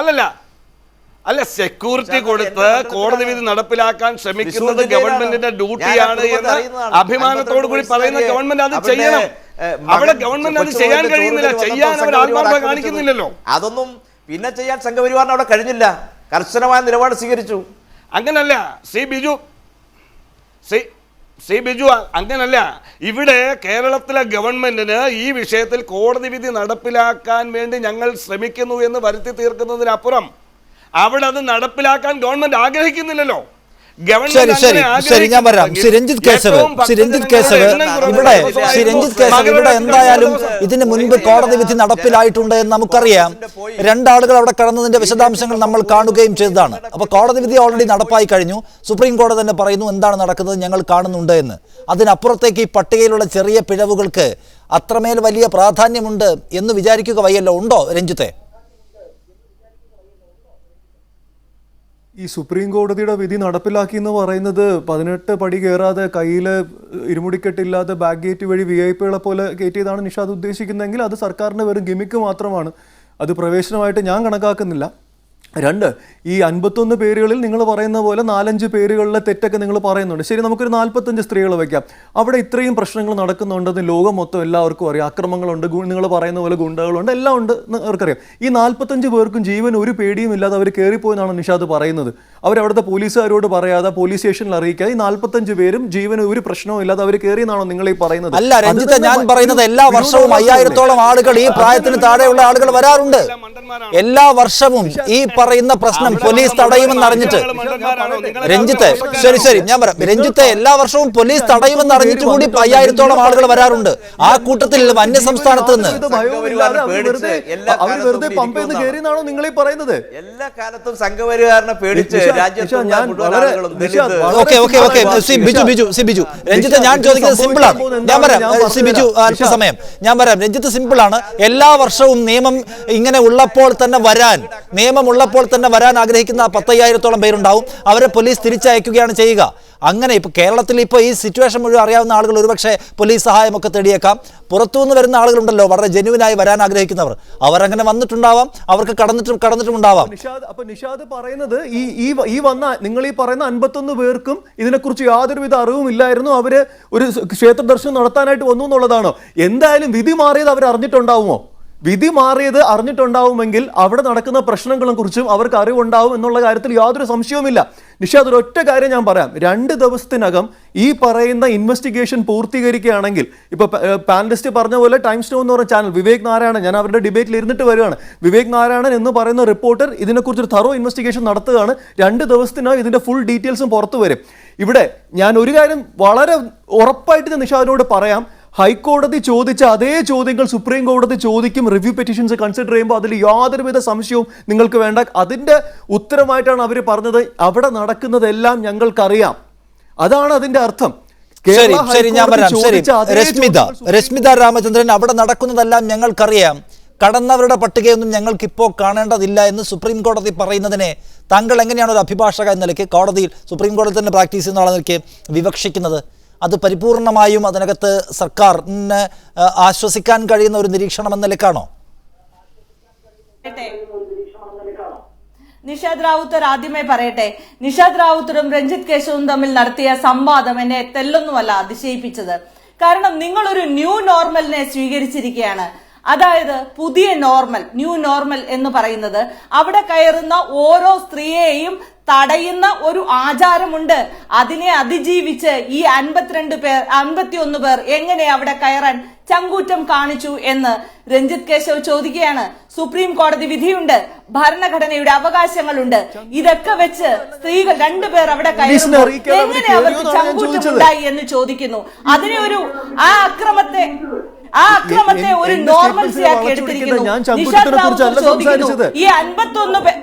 അല്ല, സെക്യൂരിറ്റി കൊടുത്ത് കോടതി വിധി നടപ്പിലാക്കാൻ ശ്രമിക്കുന്നത് ഗവൺമെന്റിന്റെ ഡ്യൂട്ടിയാണ് എന്ന് അഭിമാനത്തോടു കൂടി പറയുന്ന ഗവൺമെന്റ് അത് ചെയ്യണം. അവിടെ ഗവൺമെന്റ് അത് ചെയ്യാൻ കഴിയുന്നില്ല, ചെയ്യാൻ അവർ ആത്മാർത്ഥത കാണിക്കുന്നില്ലല്ലോ. അതൊന്നും പിന്നെ ചെയ്യാൻ സംഘപരിവാറിന് അവിടെ കഴിഞ്ഞില്ല, കർശനമായ നിലപാട് സ്വീകരിച്ചു. അങ്ങനല്ല ശ്രീ ബിജു, അങ്ങനല്ല. ഇവിടെ കേരളത്തിലെ ഗവൺമെന്റിന് ഈ വിഷയത്തിൽ കോടതി വിധി നടപ്പിലാക്കാൻ വേണ്ടി ഞങ്ങൾ ശ്രമിക്കുന്നു എന്ന് വരുത്തി തീർക്കുന്നതിനപ്പുറം അവിടെ അത് നടപ്പിലാക്കാൻ ഗവൺമെന്റ് ആഗ്രഹിക്കുന്നില്ലല്ലോ. ശരി, ഞാൻ പറയാം. രഞ്ജിത്ത് കേശവ് ഇവിടെ എന്തായാലും ഇതിന് മുൻപ് കോടതി വിധി നടപ്പിലായിട്ടുണ്ട് എന്ന് നമുക്കറിയാം. 2 ആളുകൾ അവിടെ കടന്നതിന്റെ വിശദാംശങ്ങൾ നമ്മൾ കാണുകയും ചെയ്തതാണ്. അപ്പൊ കോടതി വിധി ഓൾറെഡി നടപ്പായി കഴിഞ്ഞു. സുപ്രീം കോടതി തന്നെ പറയുന്നു എന്താണ് നടക്കുന്നത് ഞങ്ങൾ കാണുന്നുണ്ട് എന്ന്. അതിനപ്പുറത്തേക്ക് ഈ പട്ടികയിലുള്ള ചെറിയ പിഴവുകൾക്ക് അത്രമേൽ വലിയ പ്രാധാന്യമുണ്ട് എന്ന് വിചാരിക്കുക വയ്യല്ലോ. ഉണ്ടോ രഞ്ജിത്തെ? ഈ സുപ്രീം കോടതിയുടെ വിധി നടപ്പിലാക്കി എന്ന് പറയുന്നത് 18 പടി കയറാതെ കയ്യിൽ ഇരുമുടിക്കെട്ടില്ലാതെ ബാക്ക് ഗേറ്റ് വഴി VIP പോലെ കയറ്റിയതാണ് നിഷാദ് ഉദ്ദേശിക്കുന്നതെങ്കിൽ അത് സർക്കാരിൻ്റെ വെറും ഗിമിക്ക് മാത്രമാണ്. അത് പ്രവേശനമായിട്ട് ഞാൻ കണക്കാക്കുന്നില്ല. 2, ഈ 51 പേരുകളിൽ നിങ്ങൾ പറയുന്ന പോലെ 4-5 പേരുകളിലെ തെറ്റൊക്കെ നിങ്ങൾ പറയുന്നുണ്ട്. ശരി, നമുക്കൊരു 45 സ്ത്രീകൾ വയ്ക്കാം. അവിടെ ഇത്രയും പ്രശ്നങ്ങൾ നടക്കുന്നുണ്ടെന്ന് ലോകം മൊത്തം എല്ലാവർക്കും അറിയാം. അക്രമങ്ങളുണ്ട്, നിങ്ങൾ പറയുന്ന പോലെ ഗുണ്ടകളുണ്ട്, എല്ലാം ഉണ്ട് അവർക്കറിയാം. ഈ 45 പേർക്കും ജീവൻ ഒരു പേടിയും ഇല്ലാതെ അവർ കയറിപ്പോയെന്നാണ് നിഷാദ് പറയുന്നത്. അവരവിടുത്തെ പോലീസുകാരോട് പറയാതെ പോലീസ് സ്റ്റേഷനിൽ അറിയിക്കാതെ ഈ 45 പേരും ജീവന് ഒരു പ്രശ്നവും ഇല്ലാതെ അവർ കയറിയെന്നാണോ നിങ്ങൾ ഈ പറയുന്നത്? അല്ല രഞ്ജിത്ത്, ഞാൻ പറയുന്നത് എല്ലാ വർഷവും 5000-ഓളം ആളുകൾ ഈ പ്രായത്തിന് താഴെയുള്ള ആളുകൾ വരാറുണ്ട്. എല്ലാ വർഷവും ഈ പറയുന്ന പ്രശ്നം പോലീസ് തടയുമെന്ന് അറിഞ്ഞിട്ട് രഞ്ജിത്തെ, ശരി ഞാൻ പറയാം രഞ്ജിത്തെ, എല്ലാ വർഷവും പോലീസ് തടയുമെന്ന് അറിഞ്ഞിട്ട് കൂടി 5000-ഓളം ആളുകൾ വരാറുണ്ട്. ആ കൂട്ടത്തിൽ അന്യ സംസ്ഥാനത്ത് നിന്ന് നിങ്ങൾ ഈ പറയുന്നത് എല്ലാ കാലത്തും സംഘപരിവാറിനെ പേടിച്ച് ബിജു രഞ്ജിത്ത്, ഞാൻ ചോദിക്കുന്നത് സിമ്പിളാണ്. ഞാൻ പറയാം ബിജു അല്പസമയം ഞാൻ പറയാം. രഞ്ജിത്ത് സിമ്പിളാണ്. എല്ലാ വർഷവും നിയമം ഇങ്ങനെ ഉള്ളപ്പോൾ തന്നെ വരാൻ ആഗ്രഹിക്കുന്ന 10,000-ഓളം പേരുണ്ടാവും. അവരെ പോലീസ് തിരിച്ചയക്കുകയാണ് ചെയ്യുക. അങ്ങനെ ഇപ്പോൾ കേരളത്തിൽ ഇപ്പോൾ ഈ സിറ്റുവേഷൻ മുഴുവൻ അറിയാവുന്ന ആളുകൾ ഒരുപക്ഷെ പോലീസ് സഹായമൊക്കെ തേടിയേക്കാം. പുറത്തുനിന്ന് വരുന്ന ആളുകളുണ്ടല്ലോ വളരെ ജെന്യുവിനായി വരാൻ ആഗ്രഹിക്കുന്നവർ, അവരങ്ങനെ വന്നിട്ടുണ്ടാവാം, അവർക്ക് കടന്നിട്ടുമുണ്ടാവാം. നിഷാദ് പറയുന്നത് ഈ വന്ന നിങ്ങൾ ഈ പറയുന്ന 51 പേർക്കും ഇതിനെക്കുറിച്ച് യാതൊരുവിധ അറിവുമില്ലായിരുന്നു. അവര് ഒരു ക്ഷേത്ര ദർശനം നടത്താനായിട്ട് വന്നു എന്നുള്ളതാണോ? എന്തായാലും വിധി മാറിയത് അവർ അറിഞ്ഞിട്ടുണ്ടാവുമോ? വിധി മാറിയത് അറിഞ്ഞിട്ടുണ്ടാവുമെങ്കിൽ അവിടെ നടക്കുന്ന പ്രശ്നങ്ങളെ കുറിച്ചും അവർക്ക് അറിവുണ്ടാവും എന്നുള്ള കാര്യത്തിൽ യാതൊരു സംശയവുമില്ല. നിഷാദ്, ഒരൊറ്റ കാര്യം ഞാൻ പറയാം. 2 ദിവസത്തിനകം ഈ പറയുന്ന ഇൻവെസ്റ്റിഗേഷൻ പൂർത്തീകരിക്കുകയാണെങ്കിൽ, ഇപ്പോൾ പാനലിസ്റ്റ് പറഞ്ഞ പോലെ ടൈംസ് നൗ എന്ന് പറഞ്ഞ ചാനൽ, വിവേക് നാരായണൻ, ഞാൻ അവരുടെ ഡിബേറ്റിൽ ഇരുന്നിട്ട് വരികയാണ്, വിവേക് നാരായണൻ എന്ന് പറയുന്ന റിപ്പോർട്ടർ ഇതിനെക്കുറിച്ചൊരു തറോ ഇൻവെസ്റ്റിഗേഷൻ നടത്തുകയാണ്. 2 ദിവസത്തിനകം ഇതിന്റെ ഫുൾ ഡീറ്റെയിൽസും പുറത്തു വരും. ഇവിടെ ഞാൻ ഒരു കാര്യം വളരെ ഉറപ്പായിട്ട് നിഷാദിനോട് പറയാം. ഹൈക്കോടതി ചോദിച്ച അതേ ചോദ്യങ്ങൾ സുപ്രീം കോടതി ചോദിക്കും റിവ്യൂ പെറ്റീഷൻസ് കൺസിഡർ ചെയ്യുമ്പോൾ. അതിൽ യാതൊരുവിധ സംശയവും നിങ്ങൾക്ക് വേണ്ട. അതിന്റെ ഉത്തരമായിട്ടാണ് അവർ പറഞ്ഞത് അവിടെ നടക്കുന്നതെല്ലാം ഞങ്ങൾക്കറിയാം. അതാണ് അതിന്റെ അർത്ഥം. ശരി ഞാൻ പറയാം. ശരി രശ്മിത രാമചന്ദ്രൻ, അവിടെ നടക്കുന്നതെല്ലാം ഞങ്ങൾക്കറിയാം, കടന്നവരുടെ പട്ടികയൊന്നും ഞങ്ങൾക്കിപ്പോൾ കാണേണ്ടതില്ല എന്ന് സുപ്രീം കോടതി പറയുന്നതിനെ താങ്കൾ എങ്ങനെയാണ് ഒരു അഭിഭാഷക എന്ന നിലയ്ക്ക്, കോടതിയിൽ സുപ്രീം കോടതി തന്നെ പ്രാക്ടീസ് ചെയ്യുന്ന ആളെ നിലയ്ക്ക് വിവക്ഷിക്കുന്നത്? അത് പരിപൂർണമായും അതിനകത്ത് സർക്കാരിന് ആശ്വസിക്കാൻ കഴിയുന്ന ഒരു നിരീക്ഷണം എന്ന നിലയ്ക്കാണോ? നിഷാദ് റാവുത്തർ ആദ്യമേ പറയട്ടെ, നിഷാദ് റാവുത്തറും രഞ്ജിത്ത് കേശവും തമ്മിൽ നടത്തിയ സംവാദം എന്നെ തെല്ലൊന്നുമല്ല അതിശയിപ്പിച്ചത്. കാരണം നിങ്ങളൊരു ന്യൂ നോർമലിനെ സ്വീകരിച്ചിരിക്കുകയാണ്. അതായത് പുതിയ നോർമൽ, ന്യൂ നോർമൽ എന്ന് പറയുന്നത് അവിടെ കയറുന്ന ഓരോ സ്ത്രീയെയും തടയുന്ന ഒരു ആചാരമുണ്ട്. അതിനെ അതിജീവിച്ച് ഈ 51 പേർ എങ്ങനെ അവിടെ കയറാൻ ചങ്കൂറ്റം കാണിച്ചു എന്ന് രഞ്ജിത്ത് കേശവ് ചോദിക്കുകയാണ്. സുപ്രീം കോടതി വിധിയുണ്ട്, ഭരണഘടനയുടെ അവകാശങ്ങളുണ്ട്. ഇതൊക്കെ വെച്ച് സ്ത്രീകൾ 2 പേർ അവിടെ കയറുമ്പോൾ എങ്ങനെ അവർക്ക് ചങ്കൂറ്റമുണ്ടായി എന്ന് ചോദിക്കുന്നു. അതിനെ ആ അക്രമത്തെ ഒരു നോർമൽസിയാക്കി എടുത്തിരിക്കുന്നു. നിഷാദ് റാവുത്തർ ചോദിക്കുന്നു, ഈ 51 പേർ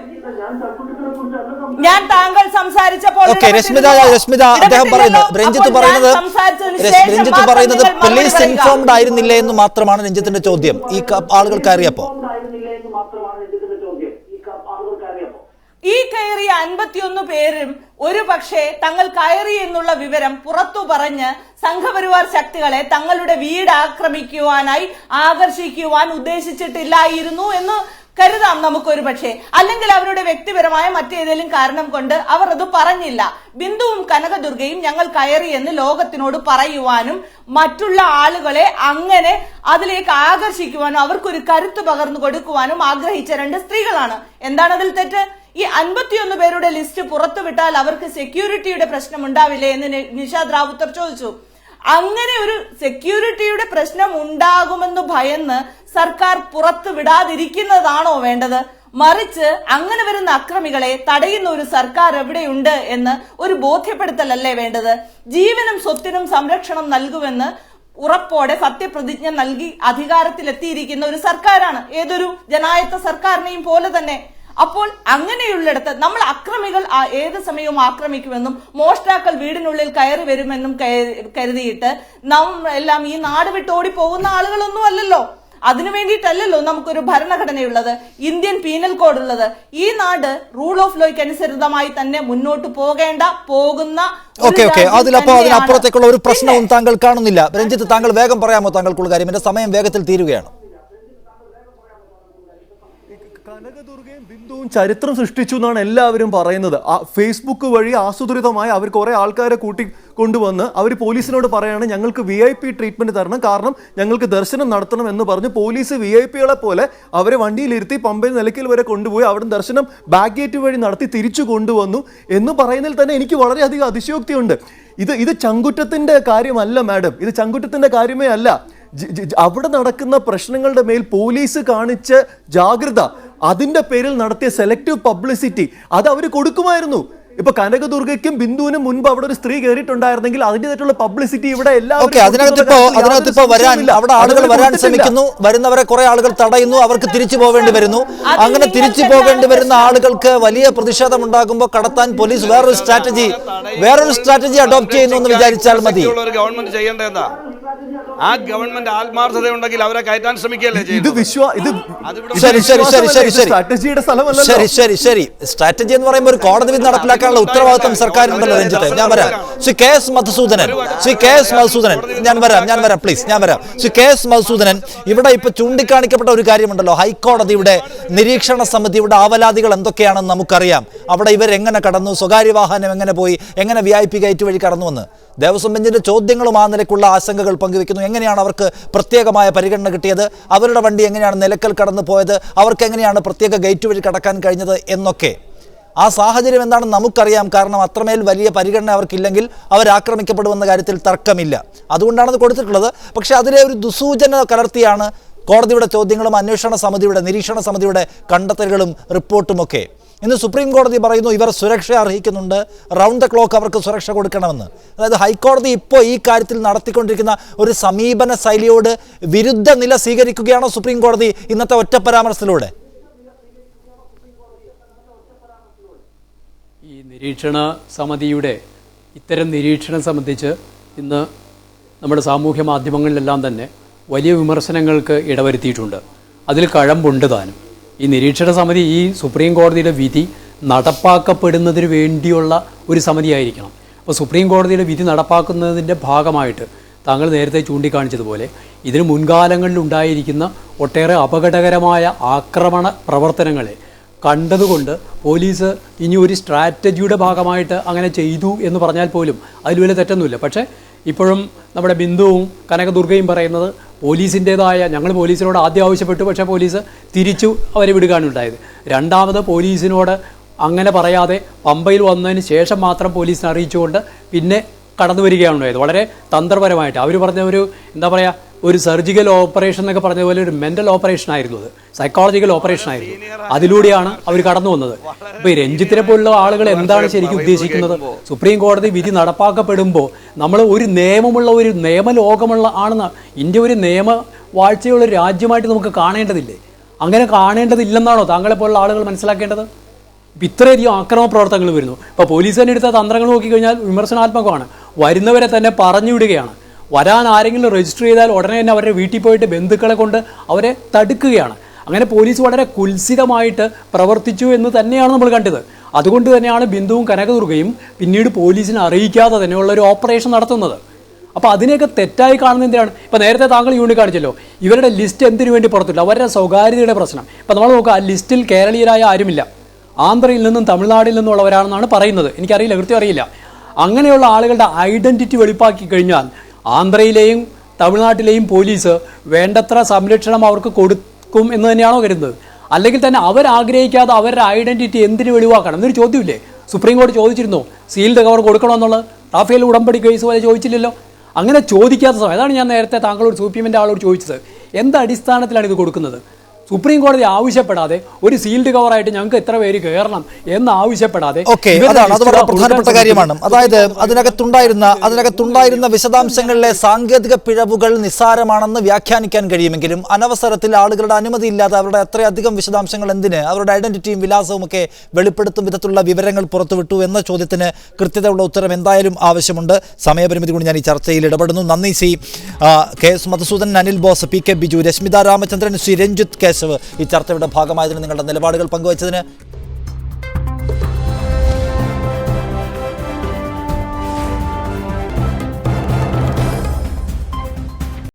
ഞാൻ താങ്കൾ സംസാരിച്ചപ്പോൾ രശ്മിത അദ്ദേഹം പറയുന്നത് രഞ്ജിത്ത് പറയുന്നത് പോലീസ് ഇൻഫോംഡ് ആയിരുന്നില്ലേ എന്ന് മാത്രമാണ് രഞ്ജിത്തിന്റെ ചോദ്യം. ഈ ആളുകൾ കയറിയപ്പോ ഈ കയറിയ 51 പേരും ഒരു പക്ഷേ തങ്ങൾ കയറി എന്നുള്ള വിവരം പുറത്തു പറഞ്ഞ് സംഘപരിവാർ ശക്തികളെ തങ്ങളുടെ വീട് ആക്രമിക്കുവാനായി ആകർഷിക്കുവാൻ ഉദ്ദേശിച്ചിട്ടില്ലായിരുന്നു എന്ന് കരുതാം നമുക്കൊരു പക്ഷേ. അല്ലെങ്കിൽ അവരുടെ വ്യക്തിപരമായ മറ്റേതെങ്കിലും കാരണം കൊണ്ട് അവർ അത് പറഞ്ഞില്ല. ബിന്ദുവും കനകദുർഗയും ഞങ്ങൾ കയറി എന്ന് ലോകത്തിനോട് പറയുവാനും മറ്റുള്ള ആളുകളെ അങ്ങനെ അതിലേക്ക് ആകർഷിക്കുവാനും അവർക്കൊരു കരുത്ത് പകർന്നു കൊടുക്കുവാനും ആഗ്രഹിച്ച 2 സ്ത്രീകളാണ്. എന്താണ് അതിൽ തെറ്റ്? ഈ 51 പേരുടെ ലിസ്റ്റ് പുറത്തുവിട്ടാൽ അവർക്ക് സെക്യൂരിറ്റിയുടെ പ്രശ്നം ഉണ്ടാവില്ലേ എന്ന് നിഷാദ് റാവുത്തർ ചോദിച്ചു. അങ്ങനെ ഒരു സെക്യൂരിറ്റിയുടെ പ്രശ്നം ഉണ്ടാകുമെന്ന് ഭയന്ന് സർക്കാർ പുറത്തു വിടാതിരിക്കുന്നതാണോ വേണ്ടത്? മറിച്ച് അങ്ങനെ വരുന്ന അക്രമികളെ തടയുന്ന ഒരു സർക്കാർ എവിടെയുണ്ട് എന്ന് ഒരു ബോധ്യപ്പെടുത്തലല്ലേ വേണ്ടത്? ജീവനും സ്വത്തിനും സംരക്ഷണം നൽകുമെന്ന് ഉറപ്പോടെ സത്യപ്രതിജ്ഞ നൽകി അധികാരത്തിലെത്തിയിരിക്കുന്ന ഒരു സർക്കാരാണ്, ഏതൊരു ജനായത്ത സർക്കാരിനെയും പോലെ തന്നെ. അപ്പോൾ അങ്ങനെയുള്ളിടത്ത് നമ്മൾ അക്രമികൾ ഏത് സമയവും ആക്രമിക്കുമെന്നും മോഷ്ടാക്കൾ വീടിനുള്ളിൽ കയറി വരുമെന്നും കരുതിയിട്ട് നാം എല്ലാം ഈ നാട് വിട്ട് ഓടിപ്പോകുന്ന ആളുകളൊന്നും അല്ലല്ലോ. അതിനു വേണ്ടിയിട്ടല്ലല്ലോ നമുക്കൊരു ഭരണഘടനയുള്ളത്, ഇന്ത്യൻ പീനൽ കോഡ് ഉള്ളത്. ഈ നാട് റൂൾ ഓഫ് ലോയ്ക്ക് അനുസൃതമായി തന്നെ മുന്നോട്ട് പോകുന്ന അതിനപ്പുറത്തേക്കുള്ള ഒരു പ്രശ്നവും താങ്കൾ കാണുന്നില്ല. രഞ്ജിത്ത്, താങ്കൾ വേഗം പറയാമോ താങ്കൾക്കുള്ള കാര്യം? എന്റെ സമയം വേഗത്തിൽ തീരുകയാണ്. കനകദുർഗയും ബിന്ദുവും ചരിത്രം സൃഷ്ടിച്ചു എന്നാണ് എല്ലാവരും പറയുന്നത്. ഫേസ്ബുക്ക് വഴി ആസൂത്രിതമായി അവർ കുറെ ആൾക്കാരെ കൊണ്ടുവന്ന് അവർ പോലീസിനോട് പറയാണ് ഞങ്ങൾക്ക് VIP ട്രീറ്റ്മെന്റ് തരണം, കാരണം ഞങ്ങൾക്ക് ദർശനം നടത്തണം എന്ന് പറഞ്ഞ് പോലീസ് VIPകളെ പോലെ അവരെ വണ്ടിയിലിരുത്തി പമ്പയിൽ നിലയ്ക്കൽ വരെ കൊണ്ടുപോയി അവിടെ ദർശനം ബാക്ക് ഗേറ്റ് വഴി നടത്തി തിരിച്ചു കൊണ്ടുവന്നു എന്ന് പറയുന്നതിൽ തന്നെ എനിക്ക് വളരെയധികം അതിശയോക്തിയുണ്ട്. ഇത് ചങ്കുറ്റത്തിന്റെ കാര്യമല്ല മാഡം, ഇത് ചങ്കുറ്റത്തിന്റെ കാര്യമേ അല്ല. അവിടെ നടക്കുന്ന പ്രശ്നങ്ങളുടെ മേൽ പോലീസ് കാണിച്ച ജാഗ്രത, അതിന്റെ പേരിൽ നടത്തിയ സെലക്റ്റീവ് പബ്ലിസിറ്റി അത് അവർ കൊടുക്കുമായിരുന്നു. ഇപ്പൊ കനകദുർഗയ്ക്കും ബിന്ദുവിനും മുൻപ് അവിടെ ഒരു സ്ത്രീ കയറിയിട്ടുണ്ടായിരുന്നെങ്കിൽ അതിൻ്റെതായിട്ടുള്ള പബ്ലിസിറ്റി ഇവിടെ അതിനകത്തിപ്പോ അവിടെ ആളുകൾ വരാൻ ശ്രമിക്കുന്നു, വരുന്നവരെ കുറെ ആളുകൾ തടയുന്നു, അവർക്ക് തിരിച്ചു പോവേണ്ടി വരുന്നു. അങ്ങനെ തിരിച്ചു പോകേണ്ടി വരുന്ന ആളുകൾക്ക് വലിയ പ്രതിഷേധം ഉണ്ടാകുമ്പോൾ കടത്താൻ പോലീസ് വേറൊരു സ്ട്രാറ്റജി അഡോപ്റ്റ് ചെയ്യുന്നു എന്ന് വിചാരിച്ചാൽ മതി. ഗവൺമെന്റ് ചെയ്യേണ്ടതാ ആ ഗവൺമെന്റ് ആത്മാർത്ഥത ഉണ്ടെങ്കിൽ അവരെ കയറ്റാൻ ശ്രമിക്കുകയല്ലേ ശരി. സ്ട്രാറ്റജി എന്ന് പറയുമ്പോൾ ഒരു കോടതി വിധി നടപ്പിലാക്കാനുള്ള ഉത്തരവാദിത്തം സർക്കാരിനുണ്ടല്ലോ രഞ്ജിത്ത്. ഞാൻ വരാം. ശ്രീ കെ എസ് മധുസൂദനൻ, ഞാൻ വരാം please. Shri K S Madhusoodanan, ഇവിടെ ഇപ്പൊ ചൂണ്ടിക്കാണിക്കപ്പെട്ട ഒരു കാര്യമുണ്ടല്ലോ, ഹൈക്കോടതിയുടെ നിരീക്ഷണ സമിതിയുടെ ആവലാതികൾ എന്തൊക്കെയാണെന്ന് നമുക്കറിയാം. അവിടെ ഇവരെങ്ങനെ കടന്നു, സ്വകാര്യ വാഹനം എങ്ങനെ പോയി, എങ്ങനെ VIP ഗേറ്റ് വഴി കടന്നുവെന്ന് ദേവസ്വം ബെഞ്ചിന്റെ ചോദ്യങ്ങളും ആ നിലയ്ക്കുള്ള ആശങ്കകൾ പങ്കുവെക്കുന്നു. എങ്ങനെയാണ് അവർക്ക് പ്രത്യേകമായ പരിഗണന കിട്ടിയത്, അവരുടെ വണ്ടി എങ്ങനെയാണ് നിലയ്ക്കൽ കടന്നു പോയത്, അവർക്ക് എങ്ങനെയാണ് പ്രത്യേക ഗേറ്റ് വഴി കടക്കാൻ കഴിഞ്ഞത് എന്നൊക്കെ ആ സാഹചര്യം എന്താണെന്ന് നമുക്കറിയാം. കാരണം അത്രമേൽ വലിയ പരിഗണന അവർക്കില്ലെങ്കിൽ അവരാക്രമിക്കപ്പെടുമെന്ന കാര്യത്തിൽ തർക്കമില്ല. അതുകൊണ്ടാണ് അത് കൊടുത്തിട്ടുള്ളത്. പക്ഷേ അതിലെ ഒരു ദുസൂചന കലർത്തിയാണ് കോടതിയുടെ ചോദ്യങ്ങളും അന്വേഷണ സമിതിയുടെ നിരീക്ഷണ സമിതിയുടെ കണ്ടെത്തലുകളും റിപ്പോർട്ടുമൊക്കെ. ഇന്ന് സുപ്രീം കോടതി പറയുന്നു ഇവർ സുരക്ഷ അർഹിക്കുന്നുണ്ട്, റൗണ്ട് ദ ക്ലോക്ക് അവർക്ക് സുരക്ഷ കൊടുക്കണമെന്ന്. അതായത് ഹൈക്കോടതി ഇപ്പോൾ ഈ കാര്യത്തിൽ നടത്തിക്കൊണ്ടിരിക്കുന്ന ഒരു സമീപന ശൈലിയോട് വിരുദ്ധ നില സ്വീകരിക്കുകയാണോ സുപ്രീം കോടതി ഇന്നത്തെ ഒറ്റ പരാമർശത്തിലൂടെ? ഈ നിരീക്ഷണ സമിതിയുടെ ഇത്തരം നിരീക്ഷണം സംബന്ധിച്ച് ഇന്ന് നമ്മുടെ സാമൂഹ്യ മാധ്യമങ്ങളിലെല്ലാം തന്നെ വലിയ വിമർശനങ്ങൾക്ക് ഇടവരുത്തിയിട്ടുണ്ട്. അതിൽ കഴമ്പുണ്ട് താനും. ഈ നിരീക്ഷണ സമിതി ഈ സുപ്രീം കോടതിയുടെ വിധി നടപ്പാക്കപ്പെടുന്നതിന് വേണ്ടിയുള്ള ഒരു സമിതിയായിരിക്കണം. അപ്പോൾ സുപ്രീം കോടതിയുടെ വിധി നടപ്പാക്കുന്നതിൻ്റെ ഭാഗമായിട്ട് താങ്കൾ നേരത്തെ ചൂണ്ടിക്കാണിച്ചതുപോലെ ഇതിന് മുൻകാലങ്ങളിൽ ഉണ്ടായിരിക്കുന്ന ഒട്ടേറെ അപകടകരമായ ആക്രമണ പ്രവർത്തനങ്ങളെ കണ്ടതുകൊണ്ട് പോലീസ് ഇനി ഒരു സ്ട്രാറ്റജിയുടെ ഭാഗമായിട്ട് അങ്ങനെ ചെയ്തു എന്ന് പറഞ്ഞാൽ പോലും അതിൽ വലിയ തെറ്റൊന്നുമില്ല. പക്ഷേ ഇപ്പോഴും നമ്മുടെ ബിന്ദുവും കനകദുർഗയും പറയുന്നത് പോലീസിൻ്റേതായ, ഞങ്ങൾ പോലീസിനോട് ആദ്യം ആവശ്യപ്പെട്ടു, പക്ഷേ പോലീസ് തിരിച്ചു അവരെ വിടുകയാണ് ഉണ്ടായത്. രണ്ടാമത് പോലീസിനോട് അങ്ങനെ പറയാതെ പമ്പയിൽ വന്നതിന് ശേഷം മാത്രം പോലീസിനെ അറിയിച്ചുകൊണ്ട് പിന്നെ കടന്നു വരികയാണ് ഉണ്ടായത്. വളരെ തന്ത്രപരമായിട്ട് അവർ പറഞ്ഞ ഒരു എന്താ പറയുക, ഒരു സർജിക്കൽ ഓപ്പറേഷൻ എന്നൊക്കെ പറഞ്ഞ പോലെ ഒരു മെൻ്റൽ ഓപ്പറേഷൻ ആയിരുന്നു, അത് സൈക്കോളജിക്കൽ ഓപ്പറേഷൻ ആയിരുന്നു. അതിലൂടെയാണ് അവർ കടന്നു വന്നത്. ഇപ്പോൾ ഈ രഞ്ജിത്തിനെ പോലുള്ള ആളുകൾ എന്താണ് ശരിക്കും ഉദ്ദേശിക്കുന്നത്? സുപ്രീം കോടതി വിധി നടപ്പാക്കപ്പെടുമ്പോൾ നമ്മൾ ഒരു നിയമമുള്ള, ഒരു നിയമലോകമുള്ള ആണെന്ന്, ഇന്ത്യ ഒരു നിയമവാഴ്ചയുള്ള രാജ്യമായിട്ട് നമുക്ക് കാണേണ്ടതില്ലേ? അങ്ങനെ കാണേണ്ടതില്ലെന്നാണോ താങ്കളെപ്പോലുള്ള ആളുകൾ മനസ്സിലാക്കേണ്ടത്? ഇപ്പം ഇത്രയധികം ആക്രമണ പ്രവർത്തനങ്ങൾ വരുന്നു. ഇപ്പോൾ പോലീസ് തന്നെ എടുത്ത തന്ത്രങ്ങൾ നോക്കിക്കഴിഞ്ഞാൽ വിമർശനാത്മകമാണ്. വരുന്നവരെ തന്നെ പറഞ്ഞു വിടുകയാണ്. വരാൻ ആരെങ്കിലും രജിസ്റ്റർ ചെയ്താൽ ഉടനെ തന്നെ അവരുടെ വീട്ടിൽ പോയിട്ട് ബന്ധുക്കളെ കൊണ്ട് അവരെ തടുക്കുകയാണ്. അങ്ങനെ പോലീസ് വളരെ കുൽസിതമായിട്ട് പ്രവർത്തിച്ചു എന്ന് തന്നെയാണ് നമ്മൾ കണ്ടത്. അതുകൊണ്ട് തന്നെയാണ് ബിന്ദുവും കനകദുർഗയും പിന്നീട് പോലീസിനെ അറിയിക്കാതെ തന്നെയുള്ള ഒരു ഓപ്പറേഷൻ നടത്തുന്നത്. അപ്പോൾ അതിനെയൊക്കെ തെറ്റായി കാണുന്നത് എന്തിനാണ്? ഇപ്പോൾ നേരത്തെ താങ്കൾ ചൂണ്ടിക്കാണിച്ചല്ലോ, ഇവരുടെ ലിസ്റ്റ് എന്തിനു വേണ്ടി പുറത്തില്ല, അവരുടെ സ്വകാര്യതയുടെ പ്രശ്നം. ഇപ്പോൾ നമ്മൾ നോക്കുക, ആ ലിസ്റ്റിൽ കേരളീയരായ ആരുമില്ല, ആന്ധ്രയിൽ നിന്നും തമിഴ്നാട്ടിൽ നിന്നുള്ളവരാണെന്നാണ് പറയുന്നത്. എനിക്കറിയില്ല, കൃത്യം അറിയില്ല. അങ്ങനെയുള്ള ആളുകളുടെ ഐഡൻറ്റിറ്റി വെളിപ്പാക്കി കഴിഞ്ഞാൽ ആന്ധ്രയിലെയും തമിഴ്നാട്ടിലെയും പോലീസ് വേണ്ടത്ര സംരക്ഷണം അവർക്ക് കൊടുക്കും എന്ന് തന്നെയാണോ കരുതുന്നത്? അല്ലെങ്കിൽ തന്നെ അവരാഗ്രഹിക്കാതെ അവരുടെ ഐഡൻറ്റിറ്റി എന്തിനു വെളിവാക്കണം എന്നൊരു ചോദ്യമില്ലേ? സുപ്രീം കോടതി ചോദിച്ചിരുന്നോ സീൽഡ് കവർ കൊടുക്കണമെന്നുള്ളത്? റാഫേൽ ഉടമ്പടി കേസ് പോലെ ചോദിച്ചില്ലല്ലോ. അങ്ങനെ ചോദിക്കാത്ത സമയം, അതാണ് ഞാൻ നേരത്തെ താങ്കളോട് CPM ആളോട് ചോദിച്ചത്, എന്ത് അടിസ്ഥാനത്തിലാണ് ഇത് കൊടുക്കുന്നത്? സുപ്രീം കോടതി ആവശ്യപ്പെടാതെ ഒരു സീൽഡ് കവറായിട്ട് ഞങ്ങൾക്ക് എത്ര പേര് കയറണം എന്ന് ആവശ്യപ്പെടാതെ, അതാണ് അത് വളരെ പ്രധാനപ്പെട്ട കാര്യമാണ്. അതായത് അതിനകത്തുണ്ടായിരുന്ന വിശദാംശങ്ങളിലെ സാങ്കേതിക പിഴവുകൾ നിസ്സാരമാണെന്ന് വ്യാഖ്യാനിക്കാൻ കഴിയുമെങ്കിലും അനവസരത്തിൽ ആളുകളുടെ അനുമതി ഇല്ലാതെ അവരുടെ അത്രയധികം വിശദാംശങ്ങൾ എന്തിന്, അവരുടെ ഐഡന്റിറ്റിയും വിലാസവും ഒക്കെ വെളിപ്പെടുത്തും വിധത്തിലുള്ള വിവരങ്ങൾ പുറത്തുവിട്ടു എന്ന ചോദ്യത്തിന് കൃത്യതയുള്ള ഉത്തരം എന്തായാലും ആവശ്യമുണ്ട്. സമയപരിമിതി കൊണ്ട് ഞാൻ ഈ ചർച്ചയിൽ ഇടപെടുന്നു. നന്ദി KS മധുസൂദൻ, അനിൽ ബോസ്, PK ബിജു, രശ്മിത രാമചന്ദ്രൻ, രഞ്ജിത്ത് കേശവ് ഈ ചർച്ചയുടെ ഭാഗമായതിന് നിങ്ങളുടെ നിലപാടുകൾ പങ്കുവച്ചതിന്.